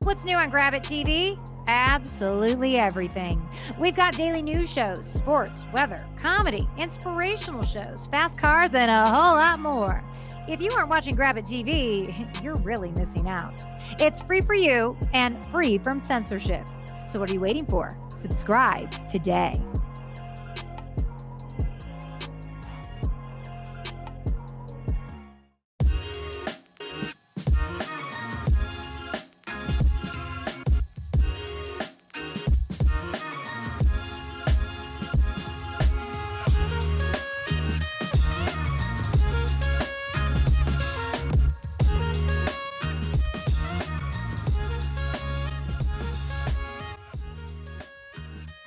What's new on Grab It TV? Absolutely everything. We've got daily news shows, sports, weather, comedy, inspirational shows, fast cars, and a whole lot more. If you aren't watching Grab It TV, you're really missing out. It's free for you and free from censorship. So what are you waiting for? Subscribe today.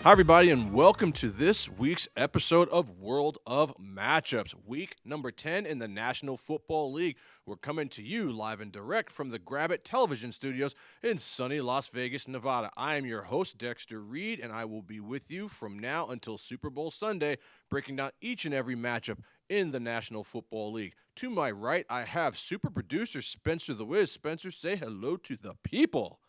Hi, everybody, and welcome to this week's episode of World of Matchups, week number 10 in the National Football League. We're coming to you live and direct from the Grab It television studios in sunny Las Vegas, Nevada. I am your host, Dexter Reed, and I will be with you from now until Super Bowl Sunday, breaking down each and every matchup in the National Football League. To my right, I have super producer Spencer the Wiz. Spencer, say hello to the people.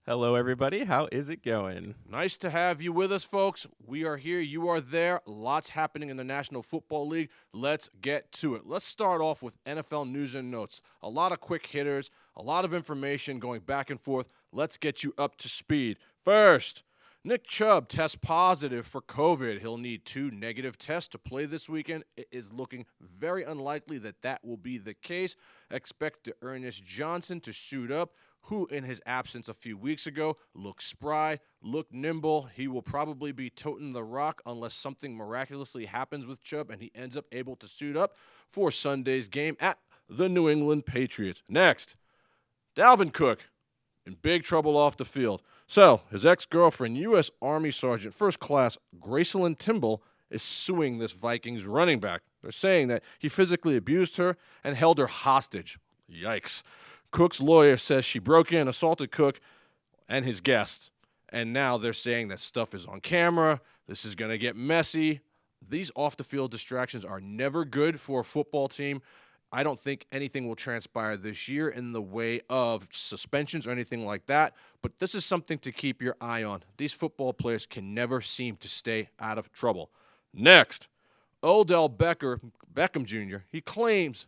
Hello, everybody. How is it going? Nice to have you with us, folks. We are here. You are there. Lots happening in the National Football League. Let's get to it. Let's start off with NFL news and notes. A lot of quick hitters, a lot of information going back and forth. Let's get you up to speed. First, Nick Chubb tests positive for COVID. He'll need 2 negative tests to play this weekend. It is looking very unlikely that that will be the case. Expect Ernest Johnson to suit up, who in his absence a few weeks ago looked spry, looked nimble. He will probably be toting the rock unless something miraculously happens with Chubb and he ends up able to suit up for Sunday's game at the New England Patriots. Next, Dalvin Cook in big trouble off the field. So, his ex-girlfriend, U.S. Army Sergeant First Class Gracelyn Timble, is suing this Vikings running back. They're saying that he physically abused her and held her hostage. Yikes. Cook's lawyer says she broke in, assaulted Cook and his guests, and now they're saying that stuff is on camera. This is going to get messy. These off-the-field distractions are never good for a football team. I don't think anything will transpire this year in the way of suspensions or anything like that, but this is something to keep your eye on. These football players can never seem to stay out of trouble. Next, Odell Beckham Jr., he claims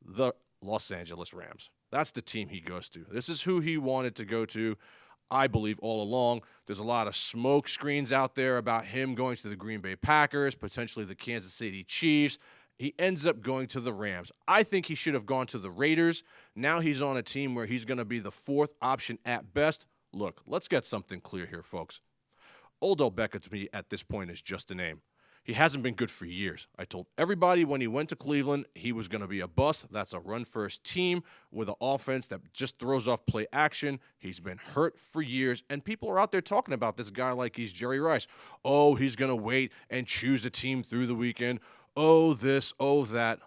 the Los Angeles Rams. That's the team he goes to. This is who he wanted to go to, I believe, all along. There's a lot of smoke screens out there about him going to the Green Bay Packers, potentially the Kansas City Chiefs. He ends up going to the Rams. I think he should have gone to the Raiders. Now he's on a team where he's going to be the 4th option at best. Look, let's get something clear here, folks. Odell Beckham, to me, at this point, is just a name. He hasn't been good for years. I told everybody when he went to Cleveland he was going to be a bust. That's a run-first team with an offense that just throws off play action. He's been hurt for years, and people are out there talking about this guy like he's Jerry Rice. Oh, he's going to wait and choose a team through the weekend. Oh, this, oh, that.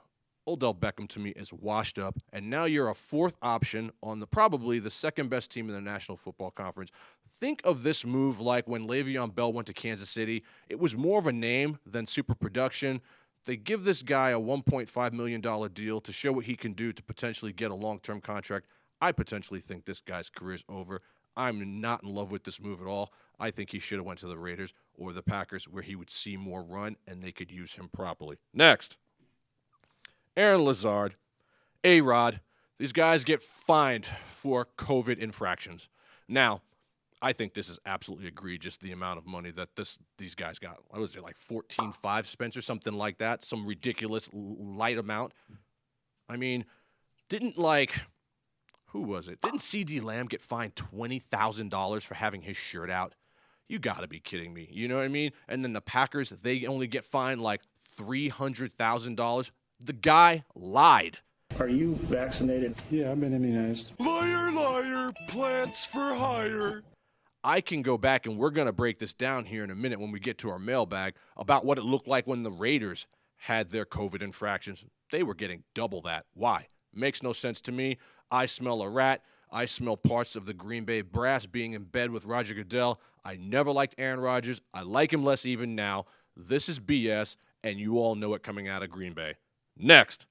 Odell Beckham, to me, is washed up, and now you're a 4th option on probably the 2nd-best team in the National Football Conference. Think of this move like when Le'Veon Bell went to Kansas City. It was more of a name than super production. They give this guy a $1.5 million deal to show what he can do to potentially get a long-term contract. I potentially think this guy's career's over. I'm not in love with this move at all. I think he should have went to the Raiders or the Packers where he would see more run and they could use him properly. Next, Aaron Lazard, A-Rod. These guys get fined for COVID infractions. Now, I think this is absolutely egregious, the amount of money that these guys got. What was it, like 14.5, Spencer, something like that? Some ridiculous light amount. I mean, who was it? Didn't C.D. Lamb get fined $20,000 for having his shirt out? You got to be kidding me. You know what I mean? And then the Packers, they only get fined like $300,000. The guy lied. Are you vaccinated? Yeah, I've been immunized. Liar, liar, plants for hire. I can go back, and we're going to break this down here in a minute when we get to our mailbag, about what it looked like when the Raiders had their COVID infractions. They were getting double that. Why? Makes no sense to me. I smell a rat. I smell parts of the Green Bay brass being in bed with Roger Goodell. I never liked Aaron Rodgers. I like him less even now. This is BS, and you all know it coming out of Green Bay. Next,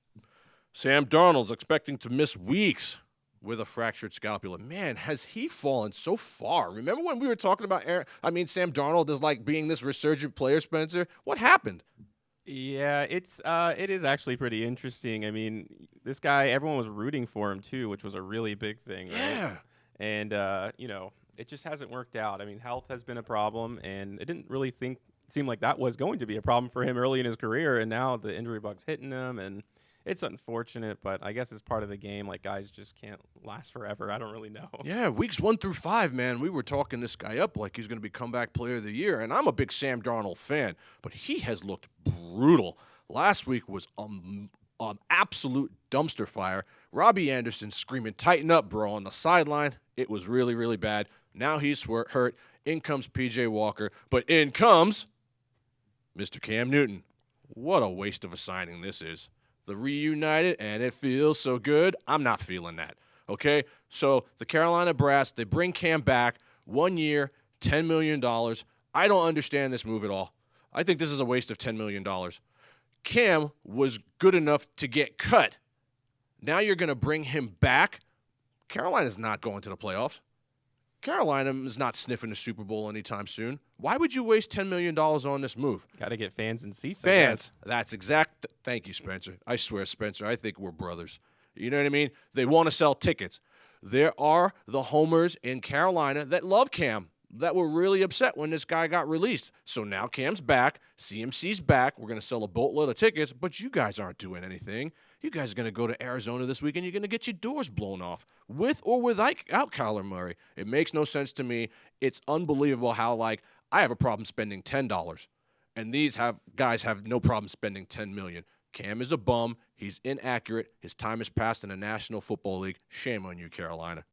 Sam Darnold's expecting to miss weeks with a fractured scapula. Man, has he fallen so far. Remember when we were talking about Sam Darnold as like being this resurgent player, Spencer? What happened? Yeah, it is actually pretty interesting. I mean, this guy, everyone was rooting for him too, which was a really big thing, right? Yeah. And it just hasn't worked out. I mean, health has been a problem, and it didn't really seem like that was going to be a problem for him early in his career, and now the injury bug's hitting him, and it's unfortunate, but I guess it's part of the game. Like, guys just can't last forever. I don't really know. Yeah, weeks 1 through 5, man, we were talking this guy up like he's going to be comeback player of the year, and I'm a big Sam Darnold fan, but he has looked brutal. Last week was an absolute dumpster fire. Robbie Anderson screaming, "Tighten up, bro," on the sideline. It was really, really bad. Now he's hurt. In comes P.J. Walker, but in comes Mr. Cam Newton. What a waste of a signing this is. The reunited, and it feels so good. I'm not feeling that, okay? So the Carolina Brass, they bring Cam back, 1 year, $10 million. I don't understand this move at all. I think this is a waste of $10 million. Cam was good enough to get cut. Now you're going to bring him back? Carolina's not going to the playoffs. Carolina is not sniffing the Super Bowl anytime soon. Why would you waste $10 million on this move? Got to get fans and seats. Fans. That's exact. Thank you, Spencer. I swear, Spencer, I think we're brothers. You know what I mean? They want to sell tickets. There are the homers in Carolina that love Cam, that were really upset when this guy got released. So now Cam's back. CMC's back. We're going to sell a boatload of tickets, but you guys aren't doing anything. You guys are going to go to Arizona this weekend. You're going to get your doors blown off with or without Kyler Murray. It makes no sense to me. It's unbelievable how, like, I have a problem spending $10, and these guys have no problem spending $10 million. Cam is a bum. He's inaccurate. His time has passed in the National Football League. Shame on you, Carolina.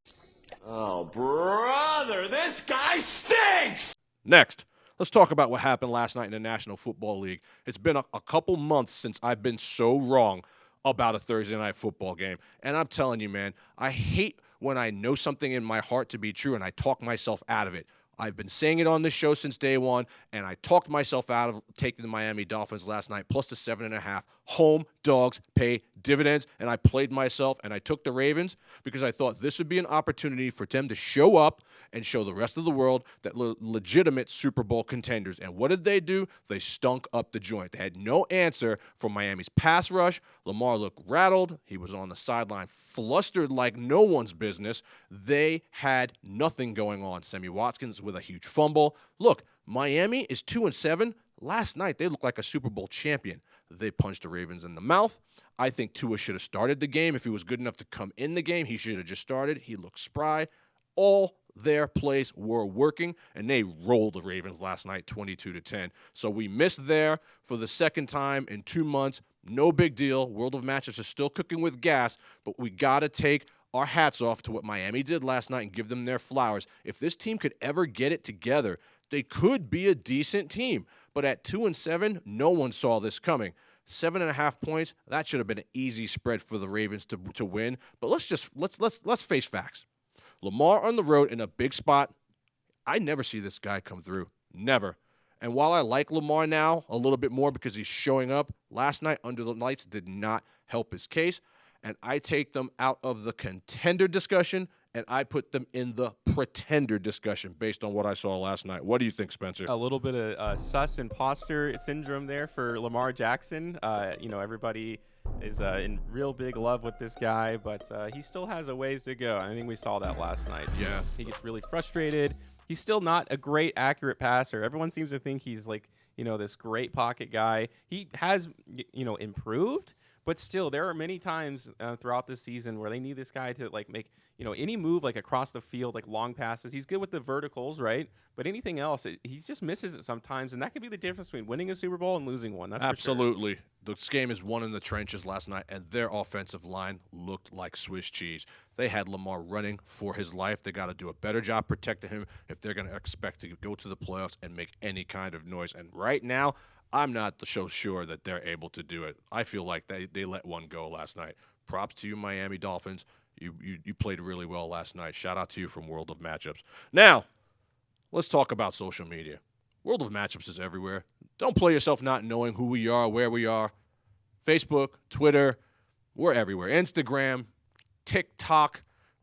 Oh, brother, this guy stinks! Next, let's talk about what happened last night in the National Football League. It's been a couple months since I've been so wrong about a Thursday night football game. And I'm telling you, man, I hate when I know something in my heart to be true and I talk myself out of it. I've been saying it on this show since day one, and I talked myself out of taking the Miami Dolphins last night, plus the 7.5. Home dogs pay dividends, and I played myself, and I took the Ravens because I thought this would be an opportunity for them to show up and show the rest of the world that legitimate Super Bowl contenders. And what did they do? They stunk up the joint. They had no answer for Miami's pass rush. Lamar looked rattled. He was on the sideline flustered like no one's business. They had nothing going on. Sammy Watkins with a huge fumble. Look, Miami is 2-7. Last night, they looked like a Super Bowl champion. They punched the Ravens in the mouth. I think Tua should have started the game. If he was good enough to come in the game, he should have just started. He looked spry. All their plays were working, and they rolled the Ravens last night 22-10. So we missed there for the second time in 2 months. No big deal. World of Matchups is still cooking with gas, but we got to take our hats off to what Miami did last night and give them their flowers. If this team could ever get it together, they could be a decent team. But at 2-7, no one saw this coming. 7.5 points, that should have been an easy spread for the Ravens to win. But let's face facts. Lamar on the road in a big spot, I never see this guy come through. Never. And while I like Lamar now a little bit more because he's showing up, last night under the lights did not help his case. And I take them out of the contender discussion, and I put them in the pretender discussion based on what I saw last night. What do you think, Spencer? A little bit of sus imposter syndrome there for Lamar Jackson. Everybody is in real big love with this guy, but he still has a ways to go. I think we saw that last night. Yeah. He gets really frustrated. He's still not a great accurate passer. Everyone seems to think he's like, this great pocket guy. He has, improved. But still, there are many times throughout this season where they need this guy to make any move across the field, like long passes. He's good with the verticals, right? But anything else, he just misses it sometimes, and that could be the difference between winning a Super Bowl and losing one. That's absolutely. For sure. This game is won in the trenches last night, and their offensive line looked like Swiss cheese. They had Lamar running for his life. They got to do a better job protecting him if they're going to expect to go to the playoffs and make any kind of noise. And right now, I'm not so sure that they're able to do it. I feel like they let one go last night. Props to you, Miami Dolphins. You played really well last night. Shout out to you from World of Matchups. Now, let's talk about social media. World of Matchups is everywhere. Don't play yourself not knowing who we are, where we are. Facebook, Twitter, we're everywhere. Instagram, TikTok.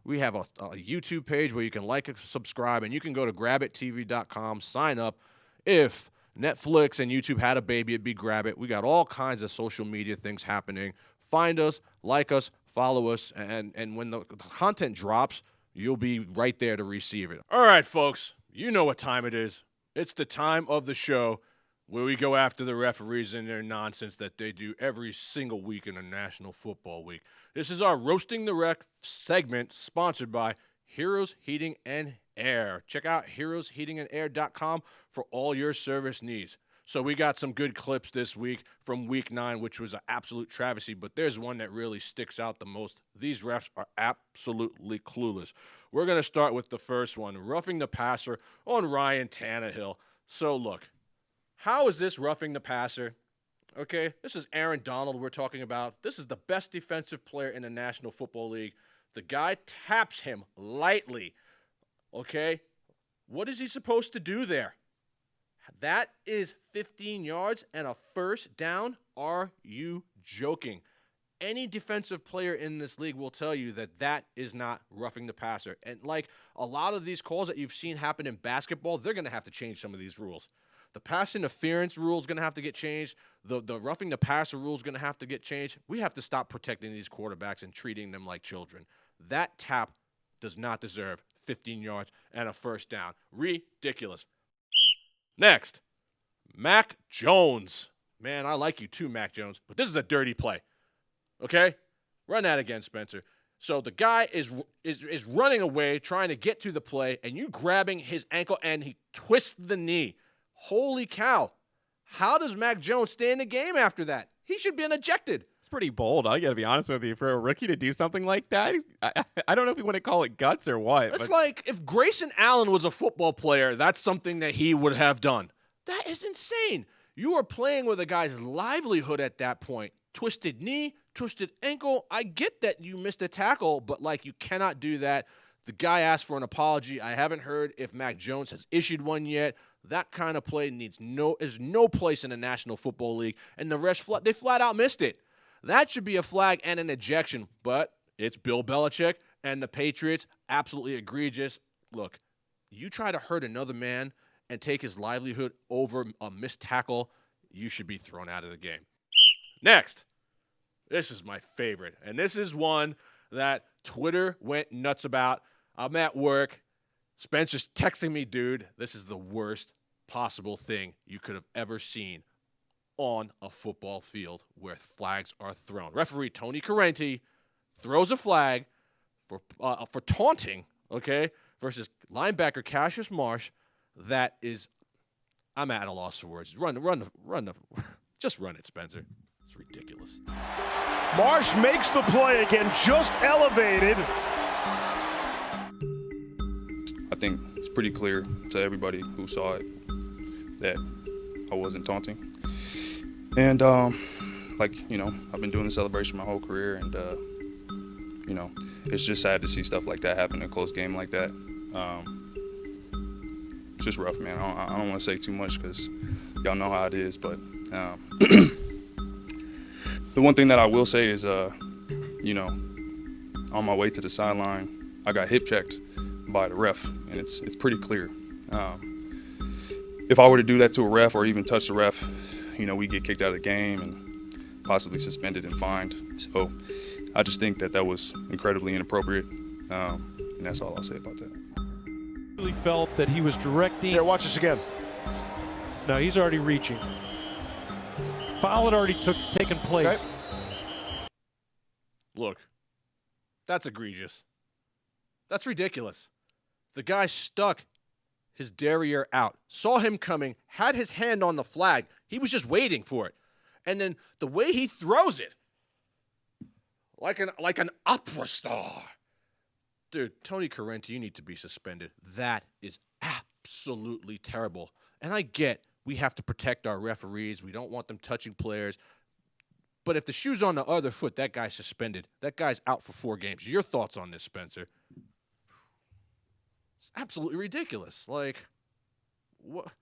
We have a YouTube page where you can like and subscribe, and you can go to grabittv.com, sign up. If Netflix and YouTube had a baby, it'd be Grab It. We got all kinds of social media things happening. Find us, like us, follow us, and when the content drops, you'll be right there to receive it. All right, folks, you know what time it is. It's the time of the show where we go after the referees and their nonsense that they do every single week in the National Football League. This is our Roasting the Ref segment, sponsored by Heroes Heating and Air. Check out heroesheatingandair.com for all your service needs. So we got some good clips this week from Week 9, which was an absolute travesty, but there's one that really sticks out the most. These refs are absolutely clueless. We're going to start with the first one, roughing the passer on Ryan Tannehill. So look, how is this roughing the passer? Okay, this is Aaron Donald we're talking about. This is the best defensive player in the National Football League. The guy taps him lightly. Okay, what is he supposed to do there? That is 15 yards and a first down. Are you joking? Any defensive player in this league will tell you that that is not roughing the passer. And like a lot of these calls that you've seen happen in basketball, they're going to have to change some of these rules. The pass interference rule is going to have to get changed. The roughing the passer rule is going to have to get changed. We have to stop protecting these quarterbacks and treating them like children. That tap does not deserve 15 yards and a first down. Ridiculous. Next, Mac Jones. Man, I like you too, Mac Jones, but this is a dirty play. Okay? Run that again, Spencer. So the guy is running away, trying to get to the play, and you grabbing his ankle, and he twists the knee. Holy cow. How does Mac Jones stay in the game after that? He should be ejected. It's pretty bold. I got to be honest with you. For a rookie to do something like that, I don't know if you want to call it guts or what. It's like if Grayson Allen was a football player, that's something that he would have done. That is insane. You are playing with a guy's livelihood at that point. Twisted knee, twisted ankle. I get that you missed a tackle, but like you cannot do that. The guy asked for an apology. I haven't heard if Mac Jones has issued one yet. That kind of play is no place in the National Football League, and the refs they flat out missed it. That should be a flag and an ejection, but it's Bill Belichick and the Patriots. Absolutely egregious. Look, you try to hurt another man and take his livelihood over a missed tackle, you should be thrown out of the game. Next, this is my favorite, and this is one that Twitter went nuts about. I'm at work. Spencer's texting me, dude, this is the worst possible thing you could have ever seen on a football field where flags are thrown. Referee Tony Correnti throws a flag for taunting, okay, versus linebacker Cassius Marsh. That is, I'm at a loss for words. Just run it, Spencer. It's ridiculous. Marsh makes the play again, just elevated. I think it's pretty clear to everybody who saw it that I wasn't taunting. And, I've been doing the celebration my whole career, and, it's just sad to see stuff like that happen in a close game like that. It's just rough, man. I don't want to say too much because y'all know how it is, but the one thing that I will say is, on my way to the sideline, I got hip checked by the ref, and it's pretty clear. If I were to do that to a ref or even touch the ref, we get kicked out of the game and possibly suspended and fined. So I just think that was incredibly inappropriate, and that's all I'll say about that. Really felt that he was directing. Here, watch this again. No, he's already reaching. Foul had already taken place. Okay. Look, that's egregious. That's ridiculous. The guy stuck his derriere out, saw him coming, had his hand on the flag. He was just waiting for it. And then the way he throws it, like an opera star. Dude, Tony Correnti, you need to be suspended. That is absolutely terrible. And I get we have to protect our referees. We don't want them touching players. But if the shoe's on the other foot, that guy's suspended. That guy's out for 4 games. Your thoughts on this, Spencer? It's absolutely ridiculous. Like, what?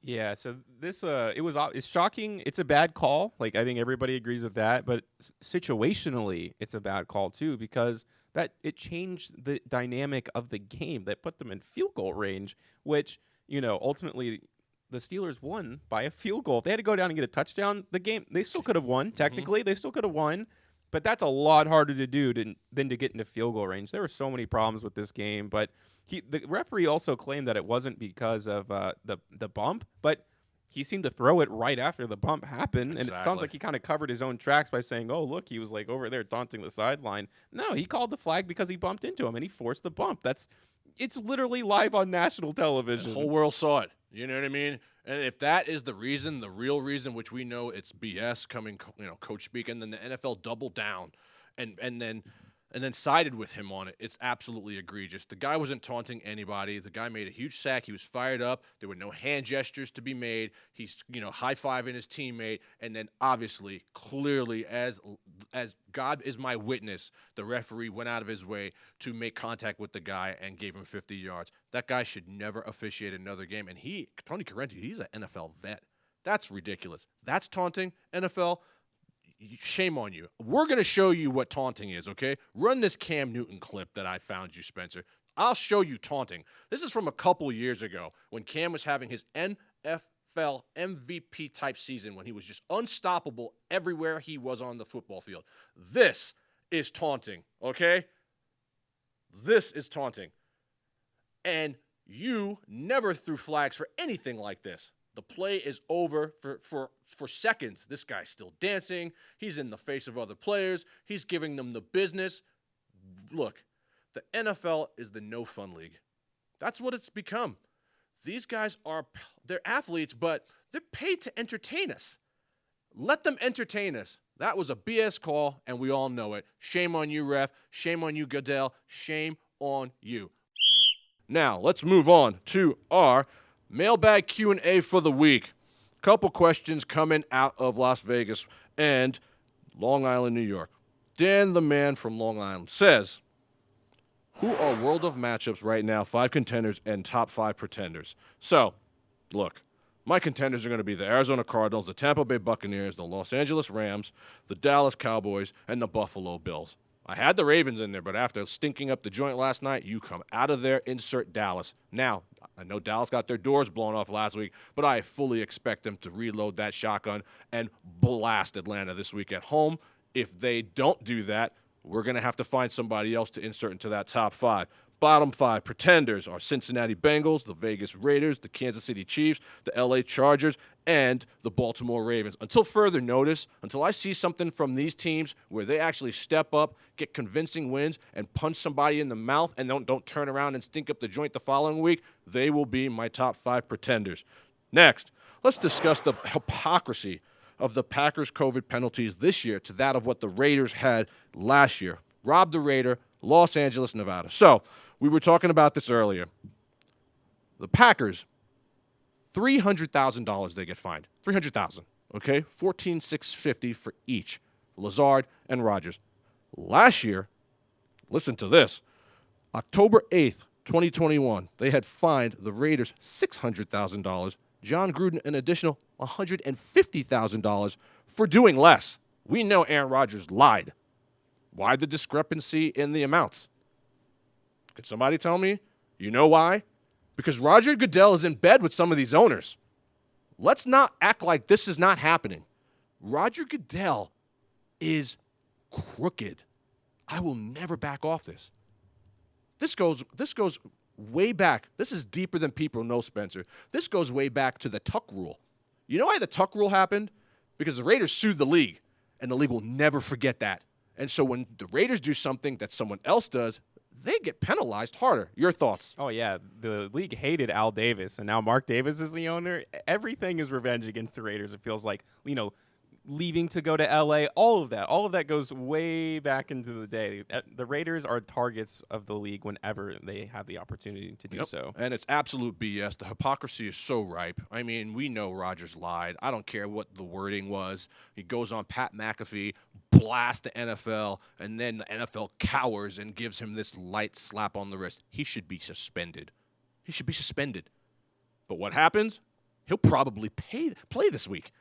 Yeah, so this it's shocking. It's a bad call. Like, I think everybody agrees with that. But situationally, it's a bad call too, because that it changed the dynamic of the game that put them in field goal range, which, ultimately the Steelers won by a field goal. If they had to go down and get a touchdown, the game, they still could have won. Technically, they still could have won. But that's a lot harder to do than to get into field goal range. There were so many problems with this game, but the referee also claimed that it wasn't because of the bump, but he seemed to throw it right after the bump happened, and it sounds like he kind of covered his own tracks by saying, "Oh, look, he was like over there taunting the sideline." No, he called the flag because he bumped into him, and he forced the bump. It's literally live on national television. The whole world saw it. You know what I mean? And if that is the reason, the real reason, which we know it's BS coming, coach speak, and then the NFL doubled down and then sided with him on it, it's absolutely egregious. The guy wasn't taunting anybody. The guy made a huge sack. He was fired up. There were no hand gestures to be made. He's, high-fiving his teammate. And then obviously, clearly, as God is my witness, the referee went out of his way to make contact with the guy and gave him 50 yards. That guy should never officiate another game. And Tony Correnti, he's an NFL vet. That's ridiculous. That's taunting, NFL. Shame on you. We're going to show you what taunting is, okay? Run this Cam Newton clip that I found you, Spencer. I'll show you taunting. This is from a couple years ago when Cam was having his NFL MVP type season when he was just unstoppable everywhere he was on the football field. This is taunting, okay? This is taunting. And you never threw flags for anything like this. The play is over for seconds. This guy's still dancing. He's in the face of other players. He's giving them the business. Look, the NFL is the no-fun league. That's what it's become. These guys they're athletes, but they're paid to entertain us. Let them entertain us. That was a BS call, and we all know it. Shame on you, ref. Shame on you, Goodell. Shame on you. Now, let's move on to our mailbag Q&A for the week. Couple questions coming out of Las Vegas and Long Island, New York. Dan, the man from Long Island, says, who are world of matchups right now, 5 contenders and top 5 pretenders? So, look, my contenders are going to be the Arizona Cardinals, the Tampa Bay Buccaneers, the Los Angeles Rams, the Dallas Cowboys, and the Buffalo Bills. I had the Ravens in there, but after stinking up the joint last night, you come out of there, insert Dallas. Now, I know Dallas got their doors blown off last week, but I fully expect them to reload that shotgun and blast Atlanta this week at home. If they don't do that, we're going to have to find somebody else to insert into that top 5. Bottom 5 pretenders are Cincinnati Bengals, the Vegas Raiders, the Kansas City Chiefs, the LA Chargers, and the Baltimore Ravens. Until further notice, until I see something from these teams where they actually step up, get convincing wins, and punch somebody in the mouth and don't turn around and stink up the joint the following week, they will be my top 5 pretenders. Next, let's discuss the hypocrisy of the Packers' COVID penalties this year to that of what the Raiders had last year. Rob the Raider, Los Angeles, Nevada. So, we were talking about this earlier. The Packers, $300,000 they get fined. $300,000, okay? $14,650 for each, Lazard and Rodgers. Last year, listen to this, October 8th, 2021, they had fined the Raiders $600,000, John Gruden an additional $150,000 for doing less. We know Aaron Rodgers lied. Why the discrepancy in the amounts? Could somebody tell me? You know why? Because Roger Goodell is in bed with some of these owners. Let's not act like this is not happening. Roger Goodell is crooked. I will never back off this. This goes way back. This is deeper than people know, Spencer. This goes way back to the Tuck rule. You know why the Tuck rule happened? Because the Raiders sued the league, and the league will never forget that. And so when the Raiders do something that someone else does, they get penalized harder. Your thoughts? Oh, yeah. The league hated Al Davis, and now Mark Davis is the owner. Everything is revenge against the Raiders, it feels like. Leaving to go to L.A., all of that goes way back into the day. The Raiders are targets of the league whenever they have the opportunity to do so. And it's absolute BS. The hypocrisy is so ripe. I mean, we know Rodgers lied. I don't care what the wording was. He goes on Pat McAfee, blasts the NFL, and then the NFL cowers and gives him this light slap on the wrist. He should be suspended. He should be suspended. But what happens? He'll probably play this week.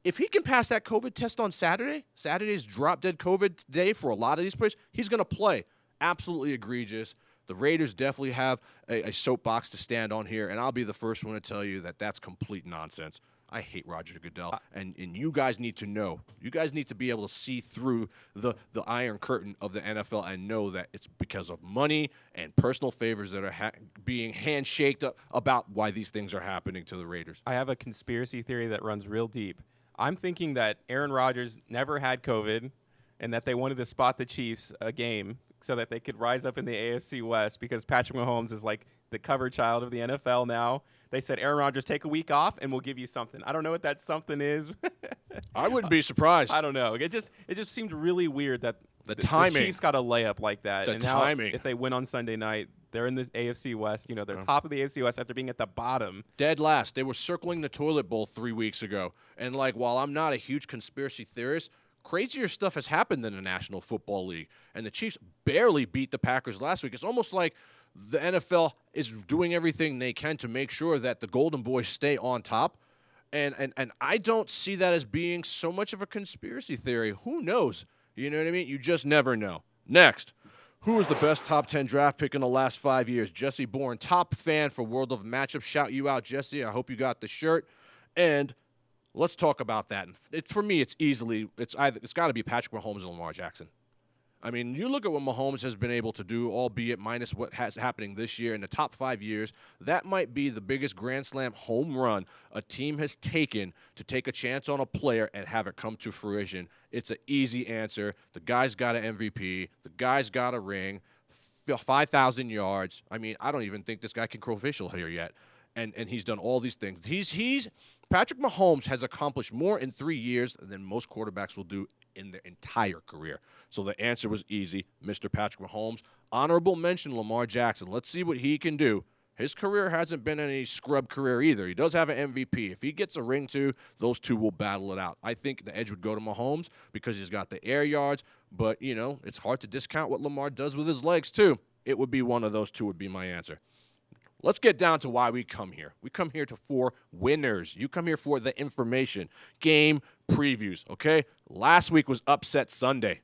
If he can pass that COVID test on Saturday, Saturday's drop-dead COVID day for a lot of these players, he's going to play. absolutely egregious. The Raiders definitely have a soapbox to stand on here, and I'll be the first one to tell you that that's complete nonsense. I hate Roger Goodell, and you guys need to know. You guys need to be able to see through the iron curtain of the NFL and know that it's because of money and personal favors that are being handshaked about why these things are happening to the Raiders. I have a conspiracy theory that runs real deep. I'm thinking that Aaron Rodgers never had COVID and that they wanted to spot the Chiefs a game so that they could rise up in the AFC West because Patrick Mahomes is like the cover child of the NFL now. They said, Aaron Rodgers, take a week off and we'll give you something. I don't know what that something is. I wouldn't be surprised. I don't know. It just seemed really weird that the timing. The Chiefs got a layup like that. The and timing. Now, if they win on Sunday night, they're in the AFC West. You know, they're top of the AFC West after being at the bottom. Dead last. They were circling the toilet bowl 3 weeks ago. And, like, while I'm not a huge conspiracy theorist, crazier stuff has happened in the National Football League. And the Chiefs barely beat the Packers last week. It's almost like the NFL is doing everything they can to make sure that the Golden Boys stay on top. And I don't see that as being so much of a conspiracy theory. Who knows? You know what I mean? You just never know. Next, who is the best top 10 draft pick in the last 5 years? Jesse Bourne, top fan for World of Matchups. Shout you out, Jesse. I hope you got the shirt. And let's talk about that. For me, it's got to be Patrick Mahomes and Lamar Jackson. I mean, you look at what Mahomes has been able to do, albeit minus what has happening this year in the top 5 years. That might be the biggest Grand Slam home run a team has taken to take a chance on a player and have it come to fruition. It's an easy answer. The guy's got an MVP. The guy's got a ring, 5,000 yards. I mean, I don't even think this guy can crow official here yet. And he's done all these things. Patrick Mahomes has accomplished more in 3 years than most quarterbacks will do in their entire career. So the answer was easy, Mr. Patrick Mahomes. Honorable mention, Lamar Jackson. Let's see what he can do. His career hasn't been any scrub career either. He does have an MVP. If he gets a ring too, those two will battle it out. I think the edge would go to Mahomes because he's got the air yards, but, you know, it's hard to discount what Lamar does with his legs too. It would be one of those two would be my answer. Let's get down to why we come here. We come here for winners. You come here for the information, game previews, okay? Last week was Upset Sunday.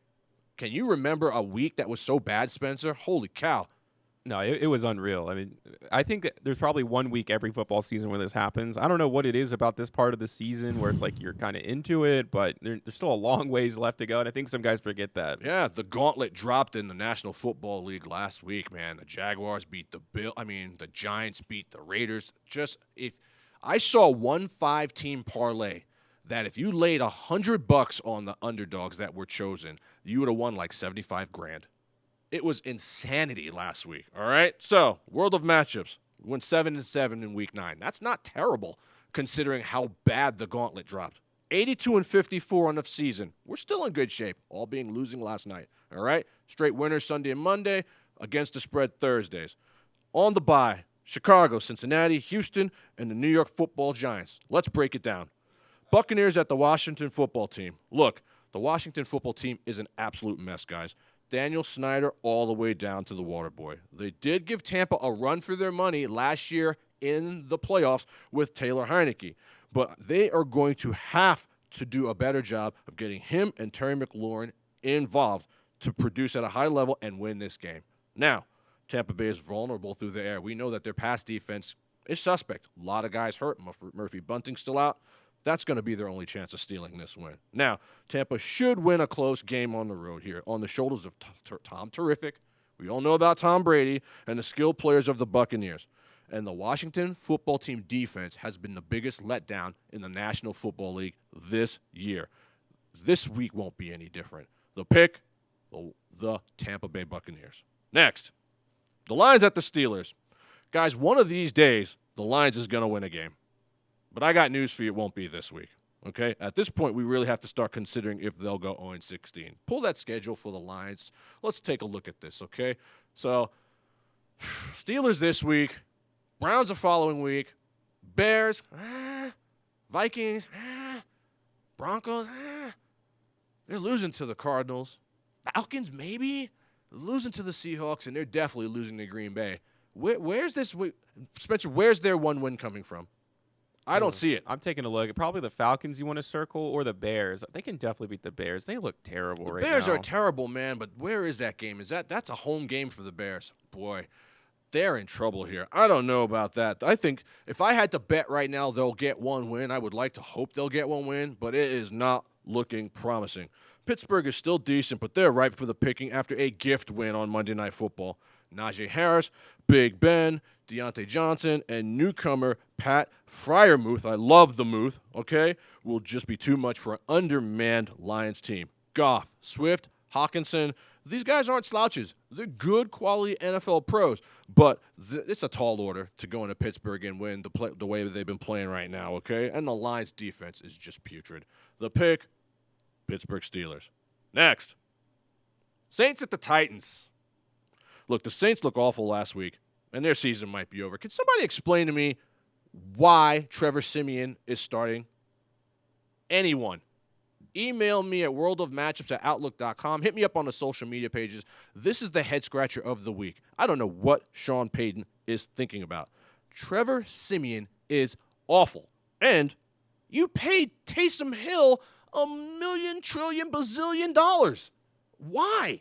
Can you remember a week that was so bad, Spencer? Holy cow. No, it was unreal. I mean, I think that there's probably 1 week every football season where this happens. I don't know what it is about this part of the season where it's like you're kind of into it, but there's still a long ways left to go, and I think some guys forget that. Yeah, the gauntlet dropped in the National Football League last week, man. The Jaguars beat the Giants beat the Raiders. If I saw 1 5-team parlay that if you laid $100 on the underdogs that were chosen, you would have won like $75,000. It was insanity last week, all right? So, World of Matchups, went 7-7 in Week 9. That's not terrible considering how bad the gauntlet dropped. 82-54 on the season. We're still in good shape, all being losing last night, all right? Straight winners Sunday and Monday, against the spread Thursdays. On the bye, Chicago, Cincinnati, Houston, and the New York Football Giants. Let's break it down. Buccaneers at the Washington Football Team. Look, the Washington Football Team is an absolute mess, guys. Daniel Snyder all the way down to the water boy. They did give Tampa a run for their money last year in the playoffs with Taylor Heineke, but they are going to have to do a better job of getting him and Terry McLaurin involved to produce at a high level and win this game. Now, Tampa Bay is vulnerable through the air. We know that their pass defense is suspect. A lot of guys hurt. Murphy Bunting's still out. That's going to be their only chance of stealing this win. Now, Tampa should win a close game on the road here on the shoulders of Tom Terrific. We all know about Tom Brady and the skilled players of the Buccaneers. And the Washington Football Team defense has been the biggest letdown in the National Football League this year. This week won't be any different. The pick, the Tampa Bay Buccaneers. Next, the Lions at the Steelers. Guys, one of these days, the Lions is going to win a game. But I got news for you, it won't be this week, okay? At this point, we really have to start considering if they'll go 0-16. Pull that schedule for the Lions. Let's take a look at this, okay? So, Steelers this week, Browns the following week, Bears, Vikings, Broncos, they're losing to the Cardinals. Falcons, maybe? Losing to the Seahawks, and they're definitely losing to Green Bay. Where's this week? Spencer, where's their one win coming from? I don't see it. I'm taking a look. Probably the Falcons you want to circle or the Bears. They can definitely beat the Bears. They look terrible right now. Bears are terrible, man, but where is that game? That's a home game for the Bears. Boy, they're in trouble here. I don't know about that. I think if I had to bet right now they'll get one win, I would like to hope they'll get one win, but it is not looking promising. Pittsburgh is still decent, but they're ripe for the picking after a gift win on Monday Night Football. Najee Harris, Big Ben, Deontay Johnson, and newcomer Pat Freiermuth, I love the Muth, okay, will just be too much for an undermanned Lions team. Goff, Swift, Hawkinson, these guys aren't slouches. They're good quality NFL pros, but it's a tall order to go into Pittsburgh and win the way that they've been playing right now, okay? And the Lions defense is just putrid. The pick, Pittsburgh Steelers. Next, Saints at the Titans. Look, the Saints look awful last week, and their season might be over. Can somebody explain to me why Trevor Siemian is starting? Anyone. Email me at worldofmatchups@outlook.com. Hit me up on the social media pages. This is the head scratcher of the week. I don't know what Sean Payton is thinking about. Trevor Siemian is awful. And you paid Taysom Hill $1 million, trillion, bazillion dollars. Why?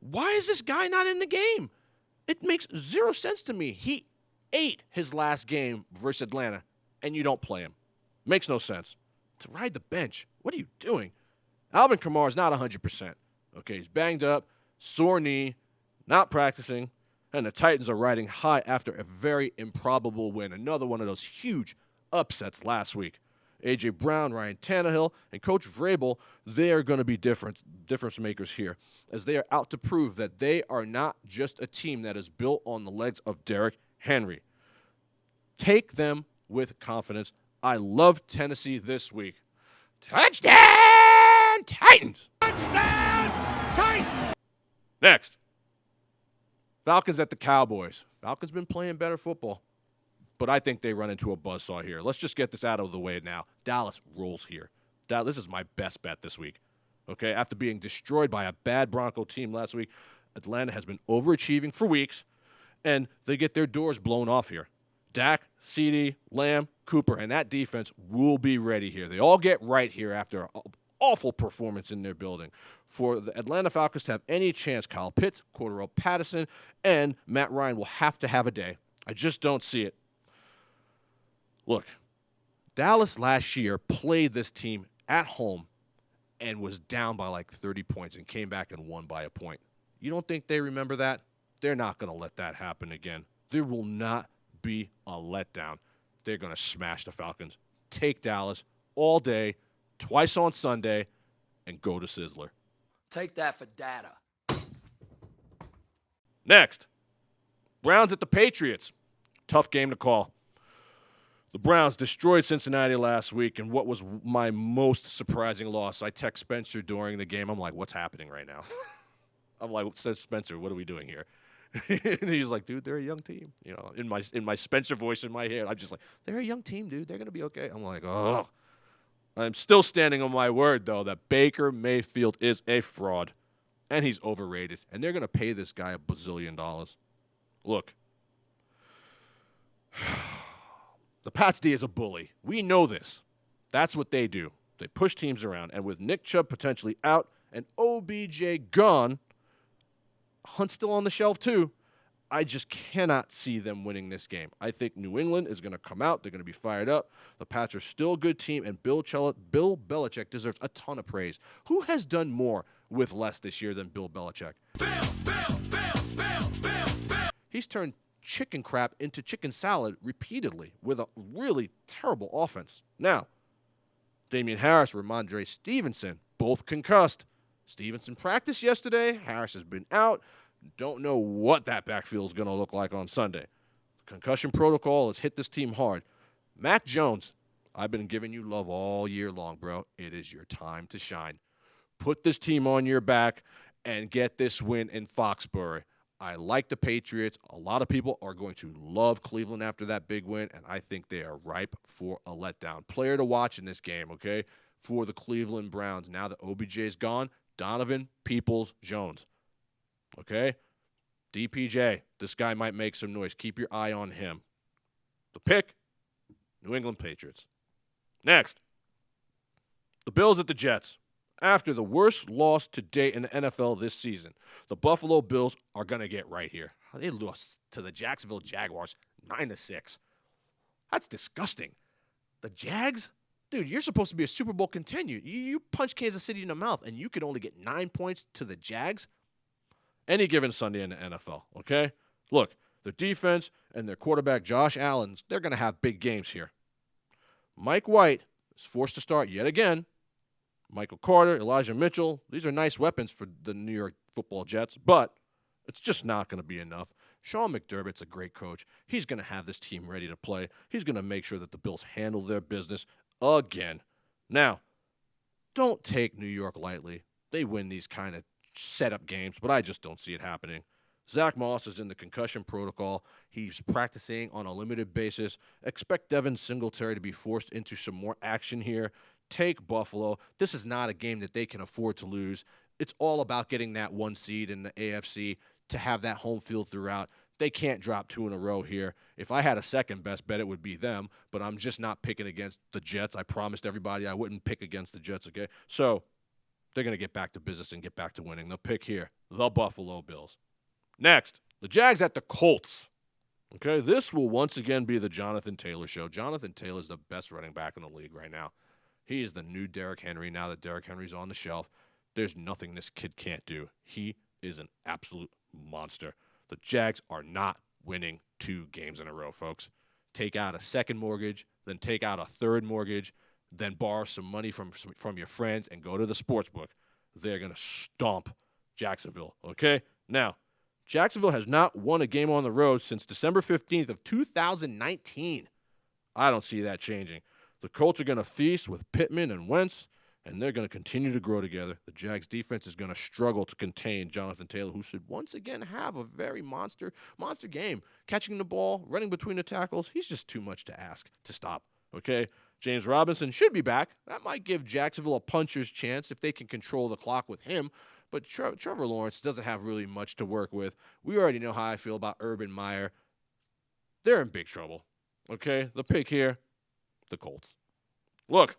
Why is this guy not in the game? It makes zero sense to me. He ate his last game versus Atlanta, and you don't play him. Makes no sense. To ride the bench, what are you doing? Alvin Kamara is not 100%. Okay, he's banged up, sore knee, not practicing, and the Titans are riding high after a very improbable win. Another one of those huge upsets last week. A.J. Brown, Ryan Tannehill, and Coach Vrabel, they are going to be difference makers here, as they are out to prove that they are not just a team that is built on the legs of Derrick Henry. Take them with confidence. I love Tennessee this week. Touchdown Titans! Touchdown Titans! Next, Falcons at the Cowboys. Falcons been playing better football, but I think they run into a buzzsaw here. Let's just get this out of the way now. Dallas rolls here. This is my best bet this week. Okay, after being destroyed by a bad Bronco team last week, Atlanta has been overachieving for weeks, and they get their doors blown off here. Dak, CD, Lamb, Cooper, and that defense will be ready here. They all get right here after an awful performance in their building. For the Atlanta Falcons to have any chance, Kyle Pitts, Cordero Patterson, and Matt Ryan will have to have a day. I just don't see it. Look, Dallas last year played this team at home and was down by like 30 points and came back and won by a point. You don't think they remember that? They're not going to let that happen again. There will not be a letdown. They're going to smash the Falcons. Take Dallas all day, twice on Sunday, and go to Sizzler. Take that for data. Next, Browns at the Patriots. Tough game to call. The Browns destroyed Cincinnati last week, and what was my most surprising loss, I text Spencer during the game. I'm like, what's happening right now? I'm like, Spencer, what are we doing here? And he's like, dude, they're a young team. You know, in my Spencer voice in my head, I'm just like, they're a young team, dude. They're going to be okay. I'm like, oh. I'm still standing on my word, though, that Baker Mayfield is a fraud, and he's overrated, and they're going to pay this guy $1 bazillion. Look. The Pats D is a bully. We know this. That's what they do. They push teams around. And with Nick Chubb potentially out and OBJ gone, Hunt's still on the shelf too, I just cannot see them winning this game. I think New England is going to come out. They're going to be fired up. The Pats are still a good team, and Bill Belichick deserves a ton of praise. Who has done more with less this year than Bill Belichick? Bill. He's turned chicken crap into chicken salad repeatedly with a really terrible offense. Now, Damian Harris, Ramondre Stevenson, both concussed. Stevenson practiced yesterday. Harris has been out. Don't know what that backfield is going to look like on Sunday. Concussion protocol has hit this team hard. Mac Jones, I've been giving you love all year long, bro. It is your time to shine. Put this team on your back and get this win in Foxborough. I like the Patriots. A lot of people are going to love Cleveland after that big win, and I think they are ripe for a letdown. Player to watch in this game, okay, for the Cleveland Browns. Now that OBJ is gone, Donovan Peoples-Jones, okay? DPJ, this guy might make some noise. Keep your eye on him. The pick, New England Patriots. Next, the Bills at the Jets. After the worst loss to date in the NFL this season, the Buffalo Bills are going to get right here. They lost to the Jacksonville Jaguars 9-6. That's disgusting. The Jags? Dude, you're supposed to be a Super Bowl contender. You punch Kansas City in the mouth, and you could only get 9 points to the Jags? Any given Sunday in the NFL, okay? Look, their defense and their quarterback, Josh Allen, they're going to have big games here. Mike White is forced to start yet again. Michael Carter, Elijah Mitchell, these are nice weapons for the New York Football Jets, but it's just not going to be enough. Sean McDermott's a great coach. He's going to have this team ready to play. He's going to make sure that the Bills handle their business again. Now, don't take New York lightly. They win these kind of setup games, but I just don't see it happening. Zach Moss is in the concussion protocol. He's practicing on a limited basis. Expect Devin Singletary to be forced into some more action here. Take Buffalo. This is not a game that they can afford to lose. It's all about getting that 1 seed in the AFC to have that home field throughout. They can't drop 2 in a row here. If I had a second best bet, it would be them, but I'm just not picking against the Jets. I promised everybody I wouldn't pick against the Jets, okay? So they're going to get back to business and get back to winning. They'll pick here, the Buffalo Bills. Next, the Jags at the Colts. Okay, this will once again be the Jonathan Taylor show. Jonathan Taylor is the best running back in the league right now. He is the new Derrick Henry now that Derrick Henry's on the shelf. There's nothing this kid can't do. He is an absolute monster. The Jags are not winning 2 games in a row, folks. Take out a second mortgage, then take out a third mortgage, then borrow some money from your friends and go to the sports book. They're going to stomp Jacksonville, okay? Now, Jacksonville has not won a game on the road since December 15th of 2019. I don't see that changing. The Colts are going to feast with Pittman and Wentz, and they're going to continue to grow together. The Jags defense is going to struggle to contain Jonathan Taylor, who should once again have a very monster game. Catching the ball, running between the tackles, he's just too much to ask to stop, okay? James Robinson should be back. That might give Jacksonville a puncher's chance if they can control the clock with him. But Trevor Lawrence doesn't have really much to work with. We already know how I feel about Urban Meyer. They're in big trouble, okay? The pick here, the Colts. Look,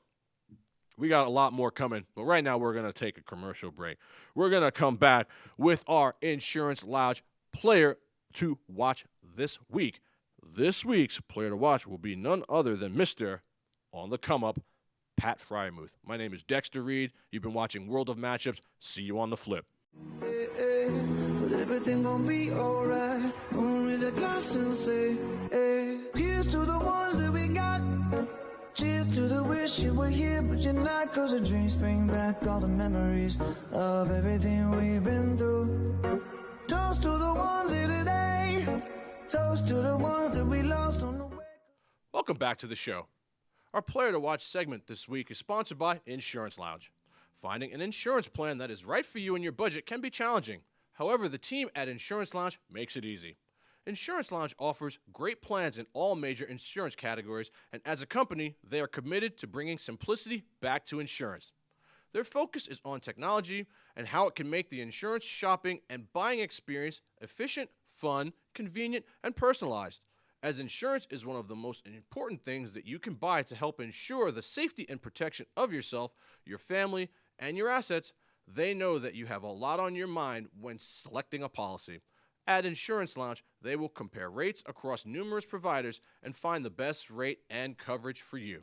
we got a lot more coming, but right now we're going to take a commercial break. We're going to come back with our Insurance Lounge player to watch this week. This week's player to watch will be none other than Mr. On the Come-Up, Pat Fryermuth. My name is Dexter Reed. You've been watching World of Matchups. See you on the flip. Hey, hey, but everything gon' be alright. Gonna raise a glass and say, hey, here's to the ones that we got. Cheers to the wish you were here, but you're not. Cause the dreams bring back all the memories of everything we've been through. Toast to the ones here today. Toast to the ones that we lost on the way. Welcome back to the show. Our player to watch segment this week is sponsored by Insurance Lounge. Finding an insurance plan that is right for you and your budget can be challenging. However, the team at Insurance Lounge makes it easy. Insurance Lounge offers great plans in all major insurance categories, and as a company, they are committed to bringing simplicity back to insurance. Their focus is on technology and how it can make the insurance shopping and buying experience efficient, fun, convenient, and personalized. As insurance is one of the most important things that you can buy to help ensure the safety and protection of yourself, your family, and your assets, they know that you have a lot on your mind when selecting a policy. At Insurance Lounge, they will compare rates across numerous providers and find the best rate and coverage for you.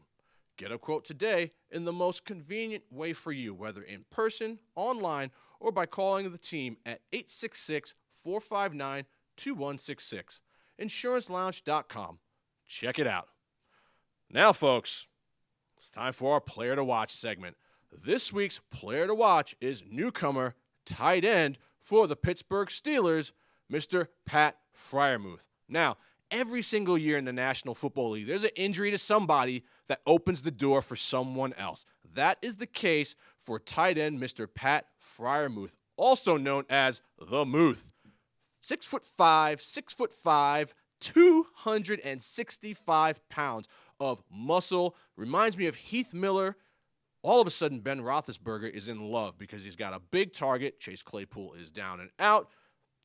Get a quote today in the most convenient way for you, whether in person, online, or by calling the team at 866-459-2166. InsuranceLounge.com. Check it out. Now, folks, it's time for our Player to Watch segment. This week's Player to Watch is newcomer tight end for the Pittsburgh Steelers, Mr. Pat Fryermuth. Now, every single year in the National Football League, there's an injury to somebody that opens the door for someone else. That is the case for tight end Mr. Pat Fryermuth, also known as the Muth. 6'5", 265 pounds of muscle. Reminds me of Heath Miller. All of a sudden, Ben Roethlisberger is in love because he's got a big target. Chase Claypool is down and out.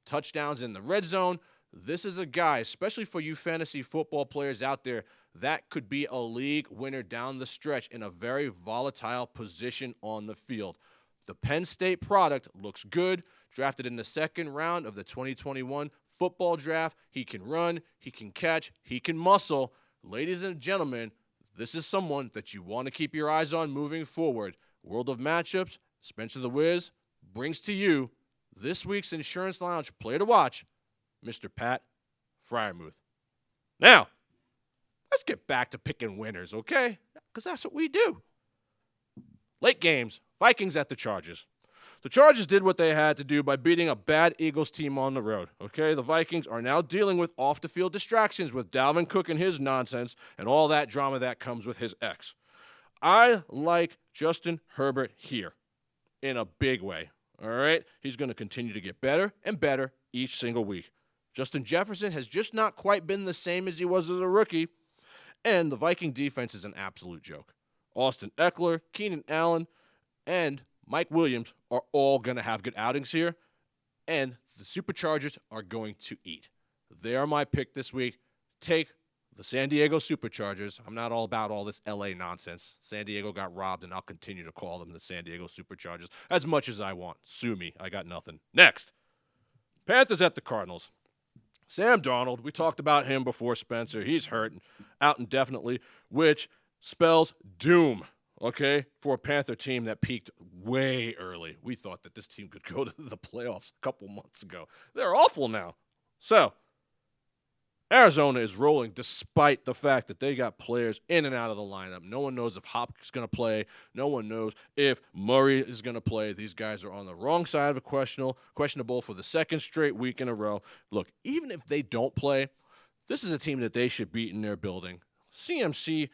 Touchdowns in the red zone. this is a guy, especially for you fantasy football players out there, that could be a league winner down the stretch in a very volatile position on the field. The Penn State product looks good. Drafted in the second round of the 2021 football draft. He can run, he can catch, he can muscle. Ladies and gentlemen, this is someone that you want to keep your eyes on moving forward. World of Matchups, Spencer the Wiz brings to you this week's Insurance Lounge player to watch, Mr. Pat Fryermuth. Now, let's get back to picking winners, okay? Because that's what we do. Late games, Vikings at the Chargers. The Chargers did what they had to do by beating a bad Eagles team on the road, okay? The Vikings are now dealing with off-the-field distractions with Dalvin Cook and his nonsense and all that drama that comes with his ex. I like Justin Herbert here in a big way, all right? He's going to continue to get better and better each single week. Justin Jefferson has just not quite been the same as he was as a rookie, and the Viking defense is an absolute joke. Austin Eckler, Keenan Allen, and Mike Williams are all going to have good outings here, and the Superchargers are going to eat. They are my pick this week. Take the San Diego Superchargers. I'm not all about all this L.A. nonsense. San Diego got robbed, and I'll continue to call them the San Diego Superchargers as much as I want. Sue me. I got nothing. Next, Panthers at the Cardinals. Sam Darnold, we talked about him before, Spencer. He's hurt, out indefinitely, which spells doom. Okay, for a Panther team that peaked way early. We thought that this team could go to the playoffs a couple months ago. They're awful now. So, Arizona is rolling despite the fact that they got players in and out of the lineup. No one knows if Hopkins is going to play. No one knows if Murray is going to play. These guys are on the wrong side of a questionable for the second straight week in a row. Look, even if they don't play, this is a team that they should beat in their building. CMC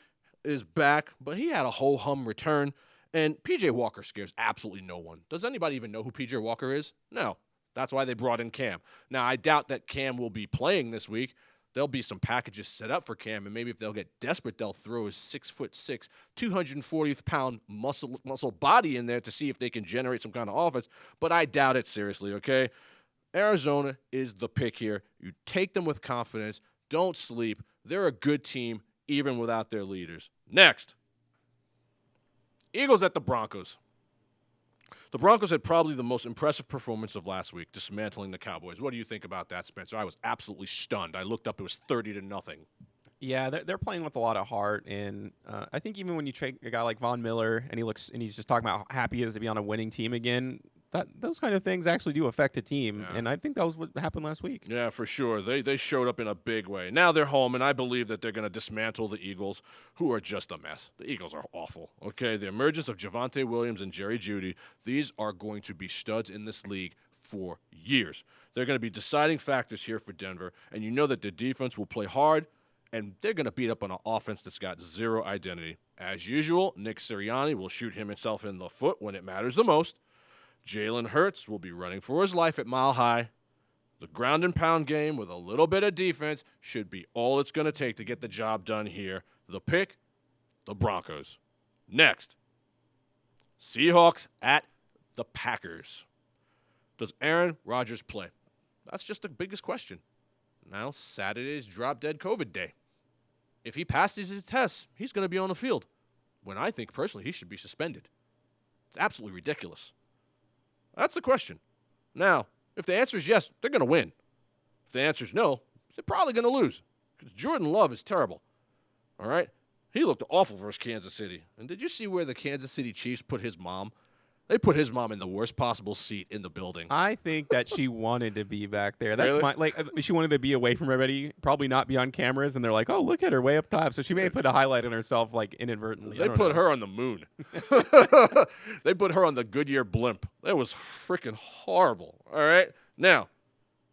is back, but he had a ho-hum return, and P.J. Walker scares absolutely no one. Does anybody even know who P.J. Walker is? No. That's why they brought in Cam. Now, I doubt that Cam will be playing this week. There'll be some packages set up for Cam, and maybe if they'll get desperate, they'll throw his 6'6", 240-pound muscle body in there to see if they can generate some kind of offense, but I doubt it seriously, okay? Arizona is the pick here. You take them with confidence. Don't sleep. They're a good team, even without their leaders. Next, Eagles at the Broncos. The Broncos had probably the most impressive performance of last week, dismantling the Cowboys. What do you think about that, Spencer? I was absolutely stunned. I looked up, it was 30-0. Yeah, they're playing with a lot of heart, and I think even when you take a guy like Von Miller and he's just talking about how happy he is to be on a winning team again, those kind of things actually do affect a team, and I think that was what happened last week. Yeah, for sure. They showed up in a big way. Now they're home, and I believe that they're going to dismantle the Eagles, who are just a mess. The Eagles are awful, okay? The emergence of Javonte Williams and Jerry Jeudy, these are going to be studs in this league for years. They're going to be deciding factors here for Denver, and you know that their defense will play hard, and they're going to beat up on an offense that's got zero identity. As usual, Nick Sirianni will shoot himself in the foot when it matters the most. Jalen Hurts will be running for his life at Mile High. The ground and pound game with a little bit of defense should be all it's going to take to get the job done here. The pick, the Broncos. Next, Seahawks at the Packers. Does Aaron Rodgers play? That's just the biggest question. Now, Saturday's drop-dead COVID day. If he passes his tests, he's going to be on the field, when I think, personally, he should be suspended. It's absolutely ridiculous. That's the question. Now, if the answer is yes, they're going to win. If the answer is no, they're probably going to lose. Because Jordan Love is terrible. All right? He looked awful versus Kansas City. And did you see where the Kansas City Chiefs put his mom? They put his mom in the worst possible seat in the building. I think that she wanted to be back there. That's Really? She wanted to be away from everybody, probably not be on cameras, and they're like, "Oh, look at her way up top." So she may have put a highlight on herself, like inadvertently. They put her on the moon. They put her on the Goodyear blimp. That was freaking horrible. All right? Now,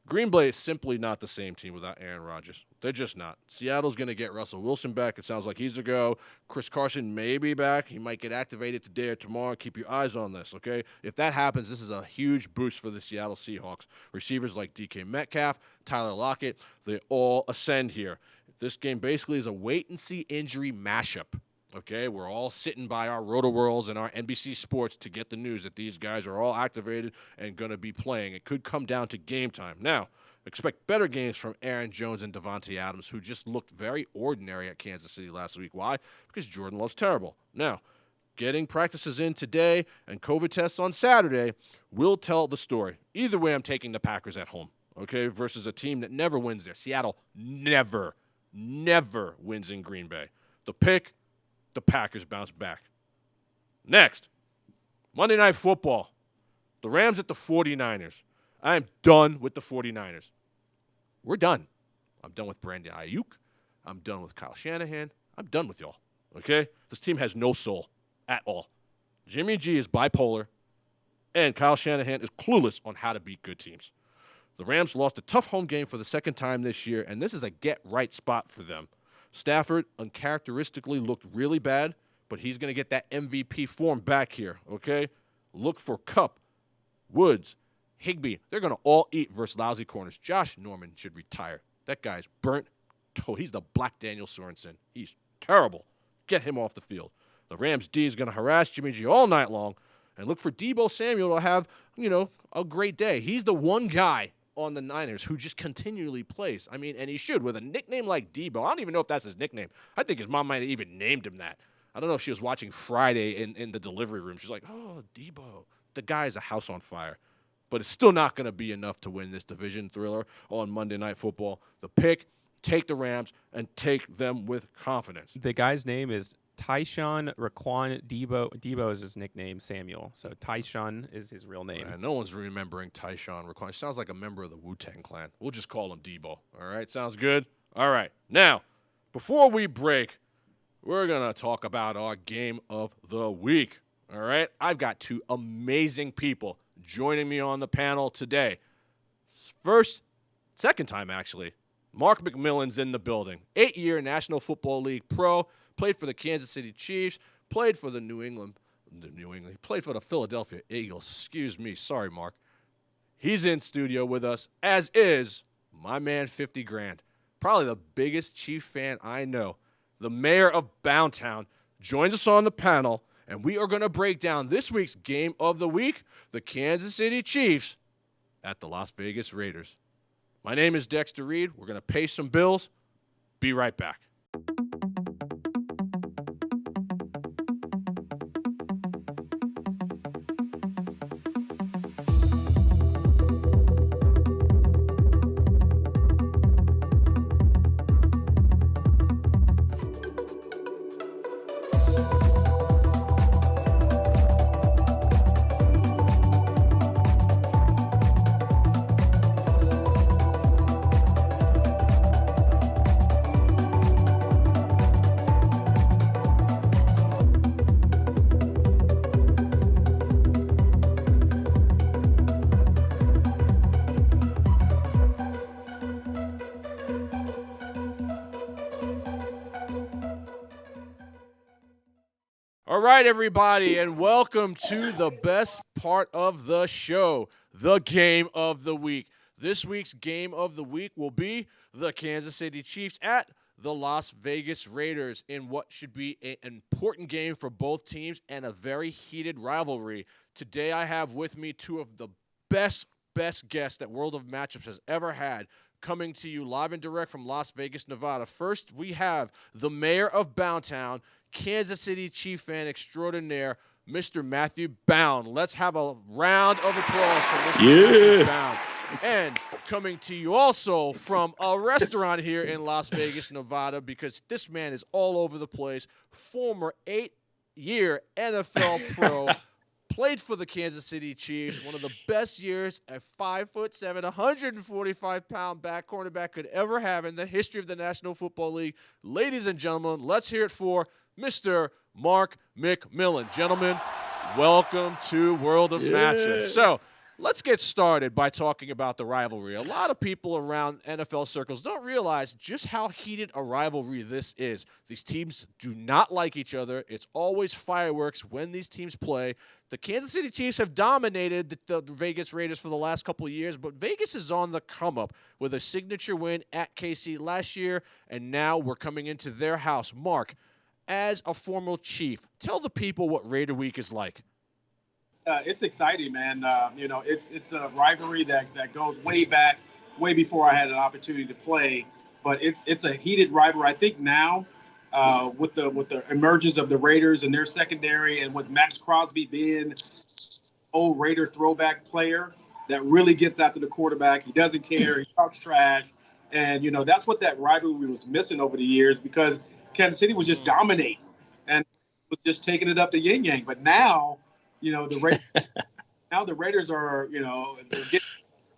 Green Bay is simply not the same team without Aaron Rodgers. They're just not. Seattle's going to get Russell Wilson back. It sounds like he's a go. Chris Carson may be back. He might get activated today or tomorrow. Keep your eyes on this, okay? If that happens, this is a huge boost for the Seattle Seahawks. Receivers like DK Metcalf, Tyler Lockett, they all ascend here. This game basically is a wait-and-see injury mashup. Okay, we're all sitting by our Roto-Worlds and our NBC Sports to get the news that these guys are all activated and going to be playing. It could come down to game time. Now, Expect better games from Aaron Jones and Devontae Adams, who just looked very ordinary at Kansas City last week. Why? Because Jordan Love's terrible. Now, getting practices in today and COVID tests on Saturday will tell the story. Either way, I'm taking the Packers at home, okay, versus a team that never wins there. Seattle never wins in Green Bay. The pick, the Packers bounce back. Next, Monday Night Football. The Rams at the 49ers. I am done with the 49ers. We're done. I'm done with Brandon Ayuk. I'm done with Kyle Shanahan. I'm done with y'all, okay? This team has no soul at all. Jimmy G is bipolar, and Kyle Shanahan is clueless on how to beat good teams. The Rams lost a tough home game for the second time this year, and this is a get-right spot for them. Stafford uncharacteristically looked really bad, but he's going to get that MVP form back here, okay? Look for Kupp, Woods, Higbee. They're going to all eat versus lousy corners. Josh Norman should retire. That guy's burnt. He's the Black Daniel Sorensen. He's terrible. Get him off the field. The Rams D is going to harass Jimmy G all night long, and look for Deebo Samuel to have, a great day. He's the one guy on the Niners who just continually plays. I mean, and he should. With a nickname like Deebo, I don't even know if that's his nickname. I think his mom might have even named him that. I don't know if she was watching Friday in the delivery room. She's like, oh, Deebo. The guy is a house on fire. But it's still not going to be enough to win this division thriller on Monday Night Football. The pick, take the Rams, and take them with confidence. The guy's name is Tyshawn Raquan Debo. Debo is his nickname, Samuel. So Tyshawn is his real name. No one's remembering Tyshawn Raquan. He sounds like a member of the Wu-Tang Clan. We'll just call him Debo. All right, sounds good? All right. Now, before we break, we're going to talk about our game of the week. All right? I've got two amazing people joining me on the panel today. Second time actually, Mark McMillian's in the building. 8-year National Football League pro, played for the Kansas City Chiefs, played for he played for the Philadelphia Eagles. Excuse me, sorry, Mark. He's in studio with us, as is my man 50 Grand, probably the biggest Chief fan I know. The mayor of Boundtown joins us on the panel, and we are going to break down this week's game of the week, the Kansas City Chiefs at the Las Vegas Raiders. My name is Dexter Reed. We're going to pay some bills. Be right back. All right, everybody, and welcome to the best part of the show, the game of the week. This week's game of the week will be the Kansas City Chiefs at the Las Vegas Raiders in what should be an important game for both teams and a very heated rivalry. Today I have with me two of the best guests that World of Matchups has ever had, coming to you live and direct from Las Vegas, Nevada. First, we have the mayor of Boundtown, Kansas City Chief fan extraordinaire, Mr. Matthew Bound. Let's have a round of applause for Mr. Matthew Bound. And coming to you also from a restaurant here in Las Vegas, Nevada, because this man is all over the place, former 8-year NFL pro, played for the Kansas City Chiefs, one of the best years a 5'7", 145-pound back cornerback could ever have in the history of the National Football League. Ladies and gentlemen, let's hear it for Mr. Mark McMillian. Gentlemen, welcome to World of Matchups. So let's get started by talking about the rivalry. A lot of people around NFL circles don't realize just how heated a rivalry this is. These teams do not like each other. It's always fireworks when these teams play. The Kansas City Chiefs have dominated the Vegas Raiders for the last couple of years, but Vegas is on the come-up with a signature win at KC last year, and now we're coming into their house. Mark, as a former Chief, tell the people what Raider Week is like. It's exciting, man. It's a rivalry that goes way back. way before I had an opportunity to play. But it's a heated rivalry. I think now with the emergence of the Raiders and their secondary, and with Max Crosby being old Raider throwback player that really gets after the quarterback. He doesn't care. He talks trash. And, that's what that rivalry was missing over the years, because Kansas City was just dominating and was just taking it up to yin yang. But now, the Raiders are, they're getting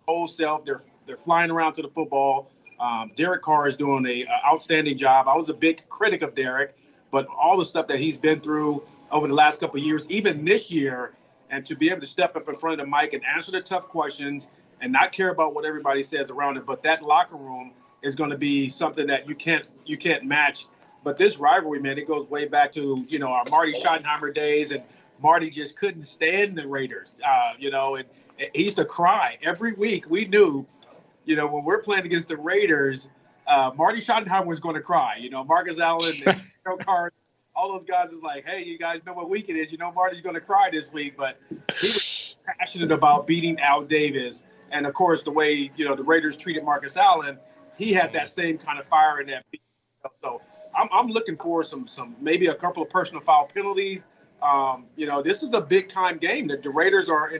whole self. They're flying around to the football. Derek Carr is doing an outstanding job. I was a big critic of Derek, but all the stuff that he's been through over the last couple of years, even this year, and to be able to step up in front of the mic and answer the tough questions and not care about what everybody says around it. But that locker room is going to be something that you can't match. But this rivalry, man, it goes way back to, our Marty Schottenheimer days, and Marty just couldn't stand the Raiders, and he used to cry every week. We knew, when we're playing against the Raiders, Marty Schottenheimer was going to cry. Marcus Allen and Joe Carr, all those guys is like, hey, you guys know what week it is. Marty's going to cry this week. But he was passionate about beating Al Davis. And, of course, the way, the Raiders treated Marcus Allen, he had that same kind of fire in that beat. So I'm looking for some maybe a couple of personal foul penalties. This is a big-time game. The Raiders are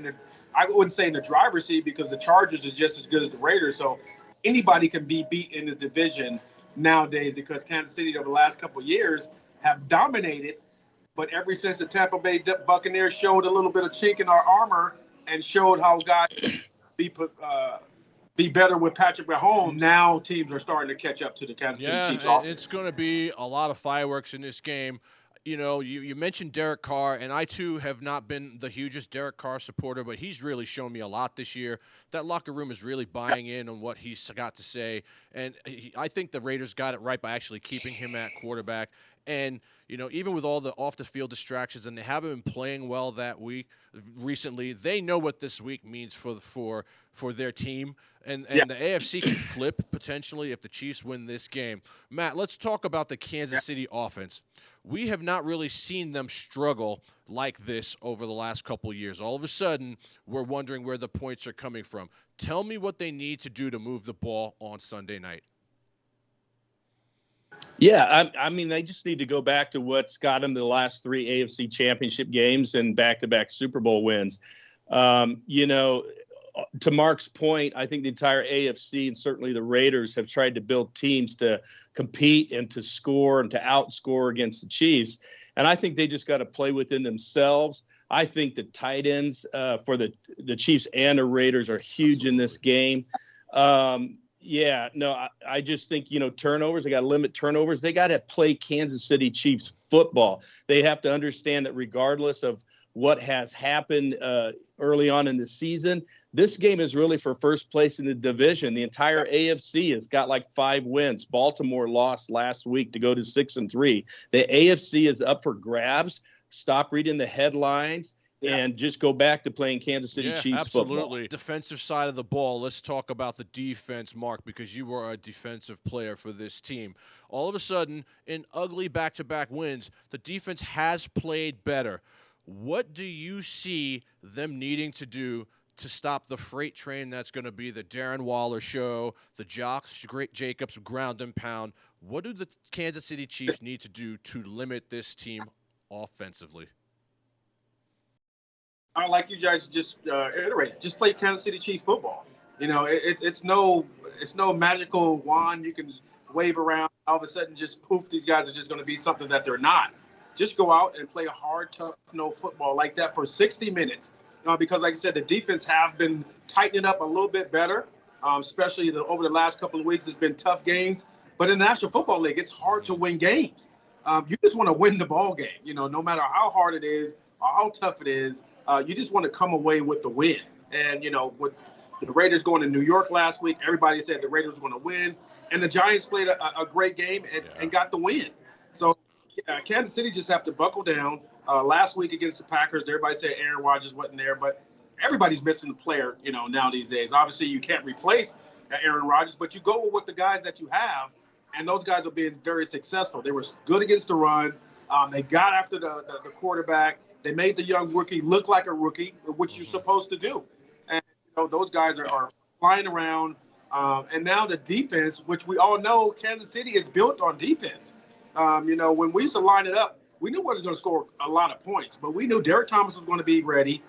I wouldn't say in the driver's seat, because the Chargers is just as good as the Raiders. So anybody can be beat in the division nowadays, because Kansas City over the last couple of years have dominated. But ever since the Tampa Bay Buccaneers showed a little bit of chink in our armor and showed how guys be better with Patrick Mahomes, now teams are starting to catch up to the Kansas City Chiefs offense. It's going to be a lot of fireworks in this game. You mentioned Derek Carr, and I, too, have not been the hugest Derek Carr supporter, but he's really shown me a lot this year. That locker room is really buying in on what he's got to say, and I think the Raiders got it right by actually keeping him at quarterback. And, even with all the off-the-field distractions, and they haven't been playing well that week recently, they know what this week means for their team. And the AFC can flip potentially if the Chiefs win this game. Matt, let's talk about the Kansas City offense. We have not really seen them struggle like this over the last couple of years. All of a sudden, we're wondering where the points are coming from. Tell me what they need to do to move the ball on Sunday night. Yeah, I mean, they just need to go back to what's got them the last 3 AFC championship games and back-to-back Super Bowl wins. To Mark's point, I think the entire AFC and certainly the Raiders have tried to build teams to compete and to score and to outscore against the Chiefs. And I think they just got to play within themselves. I think the tight ends for the Chiefs and the Raiders are huge in this game. I just think, turnovers, they got to limit turnovers. They got to play Kansas City Chiefs football. They have to understand that regardless of what has happened early on in the season, this game is really for first place in the division. The entire AFC has got like 5 wins. Baltimore lost last week to go to 6-3. The AFC is up for grabs. Stop reading the headlines. And just go back to playing Kansas City Chiefs football. Absolutely. Defensive side of the ball, let's talk about the defense, Mark, because you were a defensive player for this team. All of a sudden, in ugly back-to-back wins, the defense has played better. What do you see them needing to do to stop the freight train that's going to be the Darren Waller show, the Josh Jacobs ground and pound? What do the Kansas City Chiefs need to do to limit this team offensively? Like you guys just iterate, just play Kansas City Chiefs football. It's no magical wand you can wave around. All of a sudden, just poof, these guys are just going to be something that they're not. Just go out and play a hard, tough, football like that for 60 minutes. Because, like I said, the defense have been tightening up a little bit better, especially over the last couple of weeks. It's been tough games. But in the National Football League, it's hard to win games. You just want to win the ball game. No matter how hard it is or how tough it is. You just want to come away with the win. And, with the Raiders going to New York last week, everybody said the Raiders were going to win. And the Giants played a great game and got the win. So, Kansas City just have to buckle down. Last week against the Packers, everybody said Aaron Rodgers wasn't there. But everybody's missing a player, now these days. Obviously, you can't replace Aaron Rodgers, but you go with the guys that you have. And those guys are being very successful. They were good against the run. They got after the quarterback. They made the young rookie look like a rookie, which you're supposed to do. And those guys are flying around. And now the defense, which we all know Kansas City is built on defense. When we used to line it up, we knew we was going to score a lot of points, but we knew Derek Thomas was going to be ready.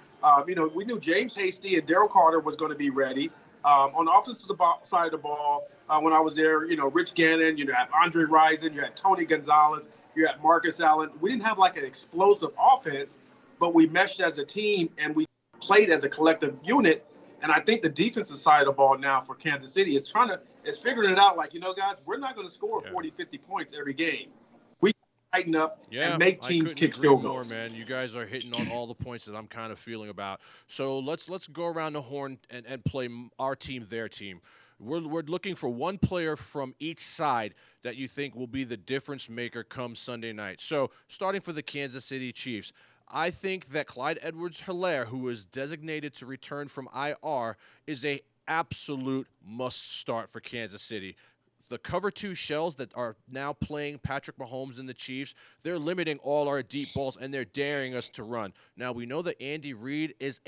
We knew James Hasty and Daryl Carter was going to be ready. On the offensive side of the ball, when I was there, Rich Gannon, you had Andre Rison, you had Tony Gonzalez, you had Marcus Allen. We didn't have like an explosive offense, but we meshed as a team and we played as a collective unit. And I think the defensive side of the ball now for Kansas City is figuring it out. Like, guys, we're not going to score 40, 50 points every game. We tighten up and make teams kick field goals. Man, you guys are hitting on all the points that I'm kind of feeling about. So let's go around the horn and play our team, their team. We're looking for one player from each side that you think will be the difference maker come Sunday night. So starting for the Kansas City Chiefs, I think that Clyde Edwards-Helaire, who is designated to return from IR, is a absolute must-start for Kansas City. The cover two shells that are now playing Patrick Mahomes and the Chiefs, they're limiting all our deep balls, and they're daring us to run. Now, we know that Andy Reid is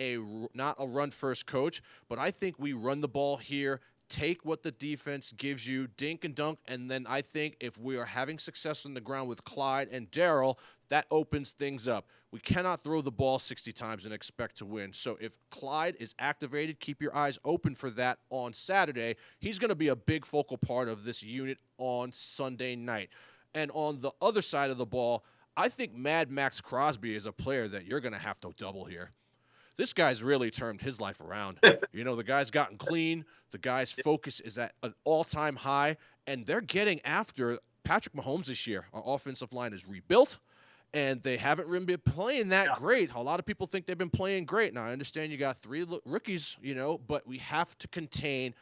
not a run-first coach, but I think we run the ball here, take what the defense gives you, dink and dunk, and then I think if we are having success on the ground with Clyde and Daryl, that opens things up. We cannot throw the ball 60 times and expect to win. So if Clyde is activated, keep your eyes open for that on Saturday. He's going to be a big focal part of this unit on Sunday night. And on the other side of the ball, I think Mad Max Crosby is a player that you're going to have to double here. This guy's really turned his life around. The guy's gotten clean. The guy's focus is at an all-time high, and they're getting after Patrick Mahomes this year. Our offensive line is rebuilt, and they haven't really been playing that great. A lot of people think they've been playing great. Now, I understand you got three rookies, but we have to contain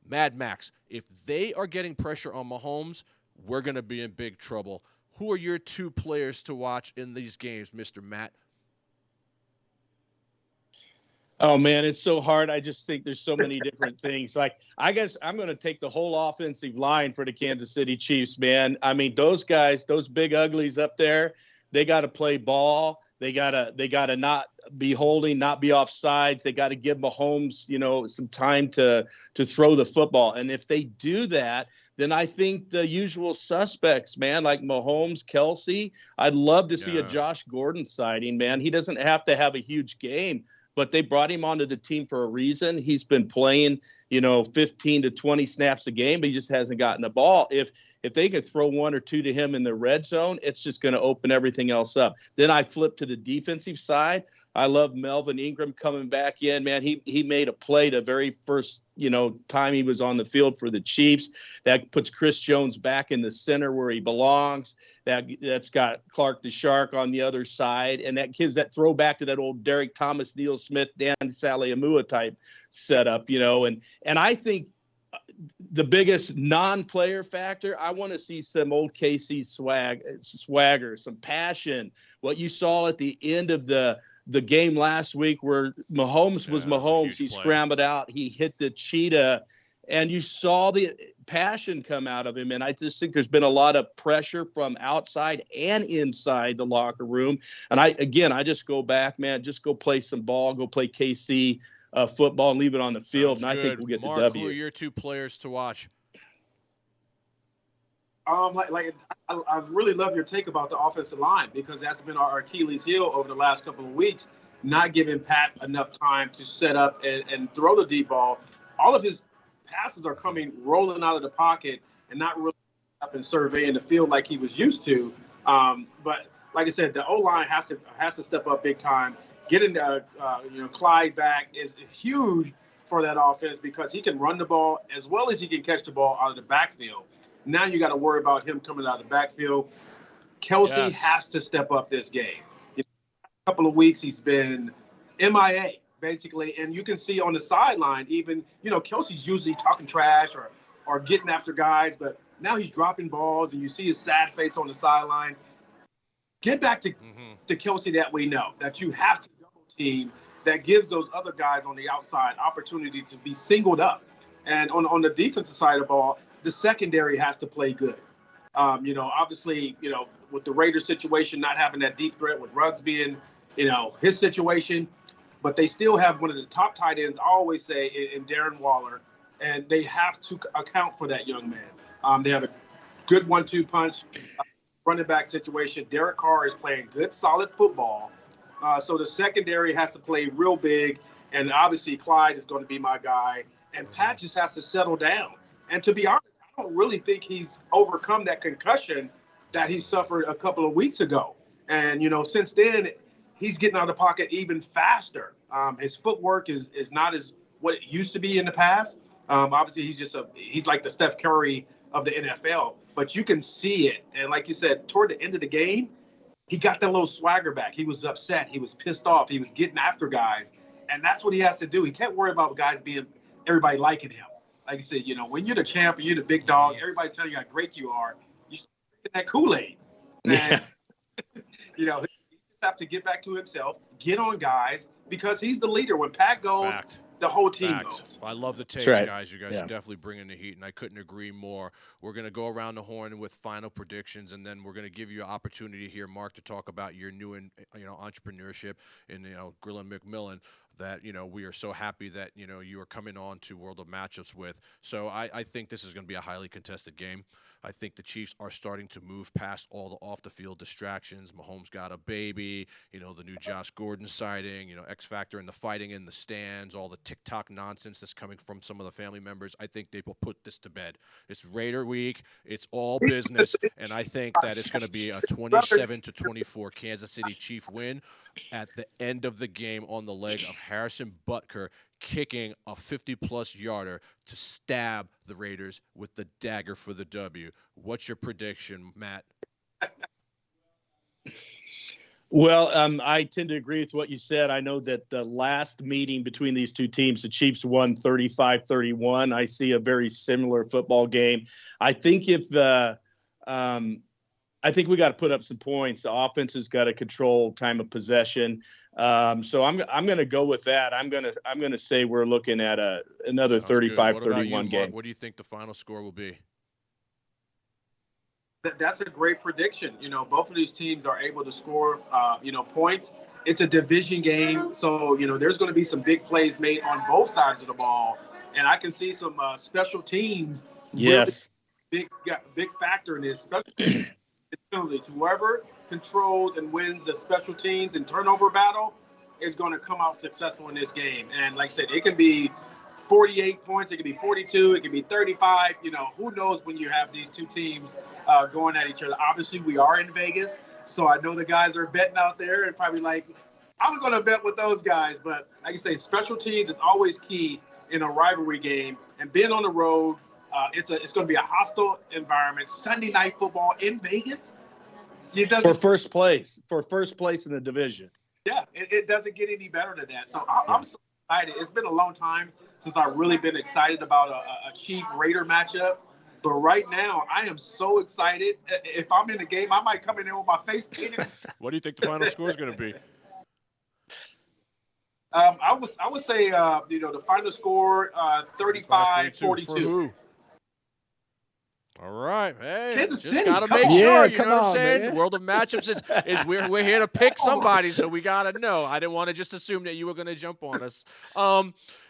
Mad Max. If they are getting pressure on Mahomes, we're going to be in big trouble. Who are your two players to watch in these games, Mr. Matt? Oh, man, it's so hard. I just think there's so many different things. Like, I guess I'm going to take the whole offensive line for the Kansas City Chiefs, man. I mean, those guys, those big uglies up there, they got to play ball. They got to not be holding, not be off sides. They got to give Mahomes, some time to throw the football. And if they do that, then I think the usual suspects, man, like Mahomes, Kelsey, I'd love to see a Josh Gordon sighting, man. He doesn't have to have a huge game, but they brought him onto the team for a reason. He's been playing, 15 to 20 snaps a game, but he just hasn't gotten the ball. If they could throw one or two to him in the red zone, it's just going to open everything else up. Then I flip to the defensive side. I love Melvin Ingram coming back in, man. He made a play the very first, time he was on the field for the Chiefs. That puts Chris Jones back in the center where he belongs. That's got Clark DeShark on the other side, and that gives that throwback to that old Derek Thomas, Neil Smith, Dan Saliamua type setup, And I think the biggest non-player factor, I want to see some old KC swagger, some passion. What you saw at the end of the game last week where Mahomes was Mahomes. He scrambled out. He hit the cheetah, and you saw the passion come out of him. And I just think there's been a lot of pressure from outside and inside the locker room. And I just go back, man, just go play some ball, go play KC football and leave it on the field. Sounds and I think we'll get Mark, the W. Who are your two players to watch? I really love your take about the offensive line because that's been our Achilles heel over the last couple of weeks, not giving Pat enough time to set up and throw the deep ball. All of his passes are coming rolling out of the pocket and not really up and surveying the field like he was used to. But like I said, the O-line has to step up big time. Getting Clyde back is huge for that offense because he can run the ball as well as he can catch the ball out of the backfield. Now you got to worry about him coming out of the backfield. Kelsey has to step up this game. A couple of weeks he's been MIA basically, and you can see on the sideline even Kelsey's usually talking trash or getting after guys, but now he's dropping balls and you see his sad face on the sideline. Get back to Kelsey that we know that you have to double team that gives those other guys on the outside opportunity to be singled up. And on the defensive side of the ball, the secondary has to play good. Obviously, with the Raiders situation, not having that deep threat with Ruggs being, his situation, but they still have one of the top tight ends, I always say, in Darren Waller. and they have to account for that young man. They have a good 1-2 punch running back situation. Derek Carr is playing good, solid football. So the secondary has to play real big, and obviously Clyde is going to be my guy. And Pat just has to settle down. And to be honest, I don't really think he's overcome that concussion that he suffered a couple of weeks ago. And, since then, he's getting out of the pocket even faster. His footwork is not as what it used to be in the past. Obviously, he's like the Steph Curry of the NFL. But you can see it. And like you said, toward the end of the game, he got that little swagger back. He was upset. He was pissed off. He was getting after guys. And that's what he has to do. He can't worry about guys everybody liking him. Like I said, when you're the champ and you're the big dog, everybody's telling you how great you are. You start drinking that Kool-Aid. And, he just have to get back to himself, get on guys, because he's the leader. When Pat goes, the whole team goes. I love the takes, right. guys. You guys are definitely bringing the heat, and I couldn't agree more. We're going to go around the horn with final predictions, and then we're going to give you an opportunity here, Mark, to talk about your new entrepreneurship in Grill and McMillian. That we are so happy that you are coming on to World of Matchups with. So I think this is going to be a highly contested game. I think the Chiefs are starting to move past all the off the field distractions. Mahomes got a baby, the new Josh Gordon sighting, X Factor and the fighting in the stands, all the TikTok nonsense that's coming from some of the family members. I think they will put this to bed. It's Raider week. It's all business, and I think that it's going to be a 27-24 Kansas City Chief win at the end of the game on the leg of Harrison Butker kicking a 50-plus yarder to stab the Raiders with the dagger for the W. What's your prediction, Matt? Well, I tend to agree with what you said. I know that the last meeting between these two teams, the Chiefs won 35-31. I see a very similar football game. I think I think we got to put up some points. The offense has got to control time of possession. So I'm going to go with that. I'm going to say we're looking at another 35-31 game. What do you think the final score will be? That's a great prediction. Both of these teams are able to score, points. It's a division game, so there's going to be some big plays made on both sides of the ball, and I can see some special teams. Yes, really big factor in this. Special penalties. Whoever controls and wins the special teams and turnover battle is going to come out successful in this game. And like I said, it can be 48 points, it can be 42, it can be 35. Who knows when you have these two teams going at each other. Obviously, we are in Vegas, so I know the guys are betting out there and probably like, I was going to bet with those guys. But like I say, special teams is always key in a rivalry game. And being on the road, it's going to be a hostile environment. Sunday night football in Vegas. For first place in the division. Yeah, it doesn't get any better than that. So I'm so excited. It's been a long time since I've really been excited about a Chief-Raider matchup. But right now, I am so excited. If I'm in the game, I might come in there with my face painted. What do you think the final score is going to be? I would say the final score 35-42. All right, hey, Kansas just City, gotta come make on. sure. Yeah, You come know what I'm on, saying? man. World of Matchups is we're here to pick somebody, so we gotta know. I didn't want to just assume that you were gonna jump on us.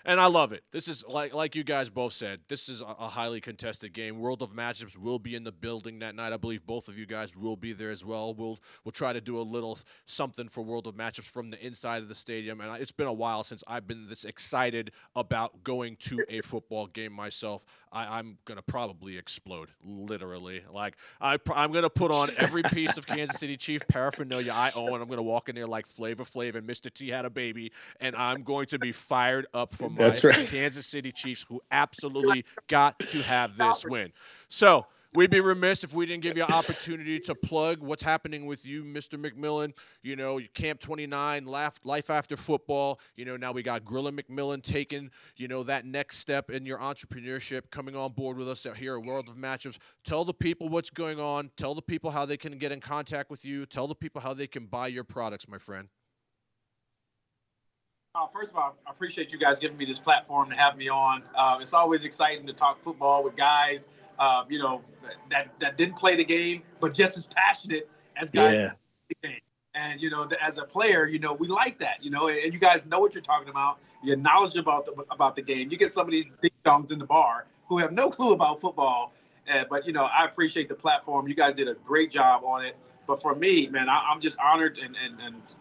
And I love it. This is like you guys both said. This is a highly contested game. World of Matchups will be in the building that night. I believe both of you guys will be there as well. We'll try to do a little something for World of Matchups from the inside of the stadium. And it's been a while since I've been this excited about going to a football game myself. I'm gonna probably explode, literally. Like I'm gonna put on every piece of Kansas City Chief paraphernalia I own. I'm gonna walk in there like Flavor Flav and Mr. T had a baby, and I'm going to be fired up for my Kansas City Chiefs, who absolutely got to have this win. So we'd be remiss if we didn't give you an opportunity to plug what's happening with you, Mr. McMillian. Camp 29, Life After Football. Now we got Grill and McMillian taking, that next step in your entrepreneurship, coming on board with us out here at World of Matchups. Tell the people what's going on. Tell the people how they can get in contact with you. Tell the people how they can buy your products, my friend. First of all, I appreciate you guys giving me this platform to have me on. It's always exciting to talk football with guys, that didn't play the game, but just as passionate as guys. Yeah. The game. And, as a player, we like that, and you guys know what you're talking about. You're knowledgeable about the game. You get some of these dongs in the bar who have no clue about football. But, I appreciate the platform. You guys did a great job on it. But for me, man, I'm just honored. And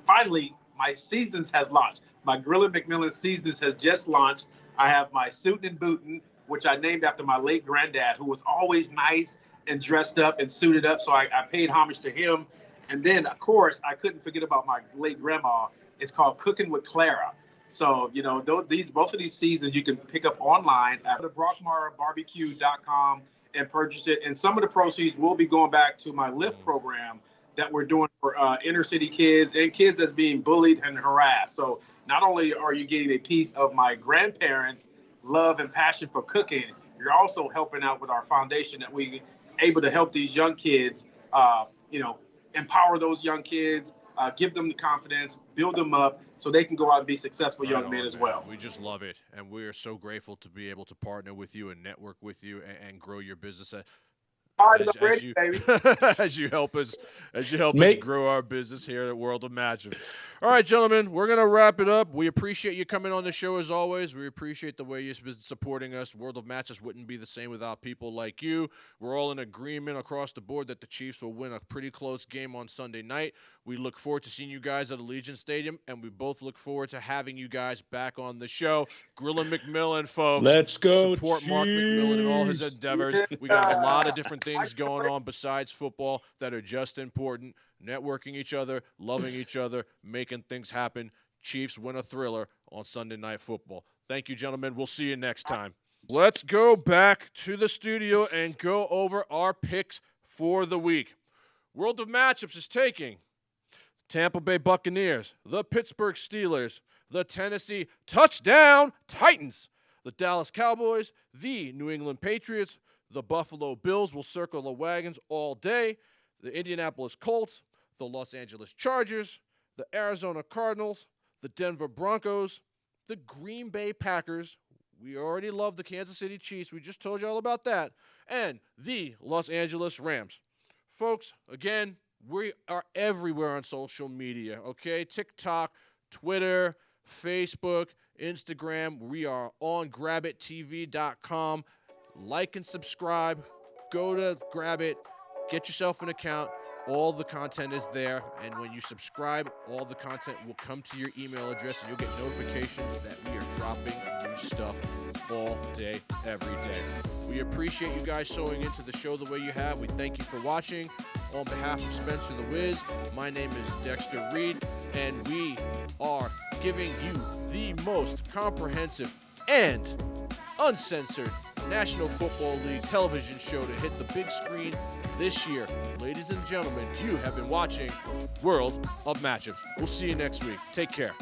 finally, my seasons has launched. My Grilling McMillian seasons has just launched. I have my Suitin' and Bootin', which I named after my late granddad, who was always nice and dressed up and suited up. So I paid homage to him. And then, of course, I couldn't forget about my late grandma. It's called Cooking with Clara. So, both of these seasons you can pick up online at the BrockMarBarbecue.com and purchase it. And some of the proceeds will be going back to my Lyft program that we're doing for inner city kids and kids that's being bullied and harassed. So not only are you getting a piece of my grandparents' love and passion for cooking, you're also helping out with our foundation that we able to help these young kids, empower those young kids, give them the confidence, build them up so they can go out and be successful young men as well. We just love it. And we are so grateful to be able to partner with you and network with you and grow your business. As you help us grow our business here at World of Magic. All right, gentlemen, we're going to wrap it up. We appreciate you coming on the show as always. We appreciate the way you've been supporting us. World of Matches wouldn't be the same without people like you. We're all in agreement across the board that the Chiefs will win a pretty close game on Sunday night. We look forward to seeing you guys at Allegiant Stadium, and we both look forward to having you guys back on the show. Grilling McMillian, folks. Let's go, Support Chiefs. Mark McMillian and all his endeavors. We got a lot of different things going on besides football that are just important. Networking each other, loving each other, making things happen. Chiefs win a thriller on Sunday Night Football. Thank you, gentlemen. We'll see you next time. Let's go back to the studio and go over our picks for the week. World of Matchups is taking Tampa Bay Buccaneers, the Pittsburgh Steelers, the Tennessee Touchdown Titans, the Dallas Cowboys, the New England Patriots, the Buffalo Bills will circle the wagons all day, the Indianapolis Colts, the Los Angeles Chargers, the Arizona Cardinals, the Denver Broncos, the Green Bay Packers. We already love the Kansas City Chiefs. We just told you all about that. And the Los Angeles Rams. Folks, again, we are everywhere on social media, okay? TikTok, Twitter, Facebook, Instagram. We are on GrabItTV.com. Like and subscribe. Go to Grab It. Get yourself an account. All the content is there. And when you subscribe, all the content will come to your email address, and you'll get notifications that we are dropping new stuff all day, every day. We appreciate you guys showing into the show the way you have. We thank you for watching. On behalf of Spencer the Wiz, my name is Dexter Reed, and we are giving you the most comprehensive and uncensored National Football League television show to hit the big screen this year. Ladies and gentlemen, you have been watching World of Matchups. We'll see you next week. Take care.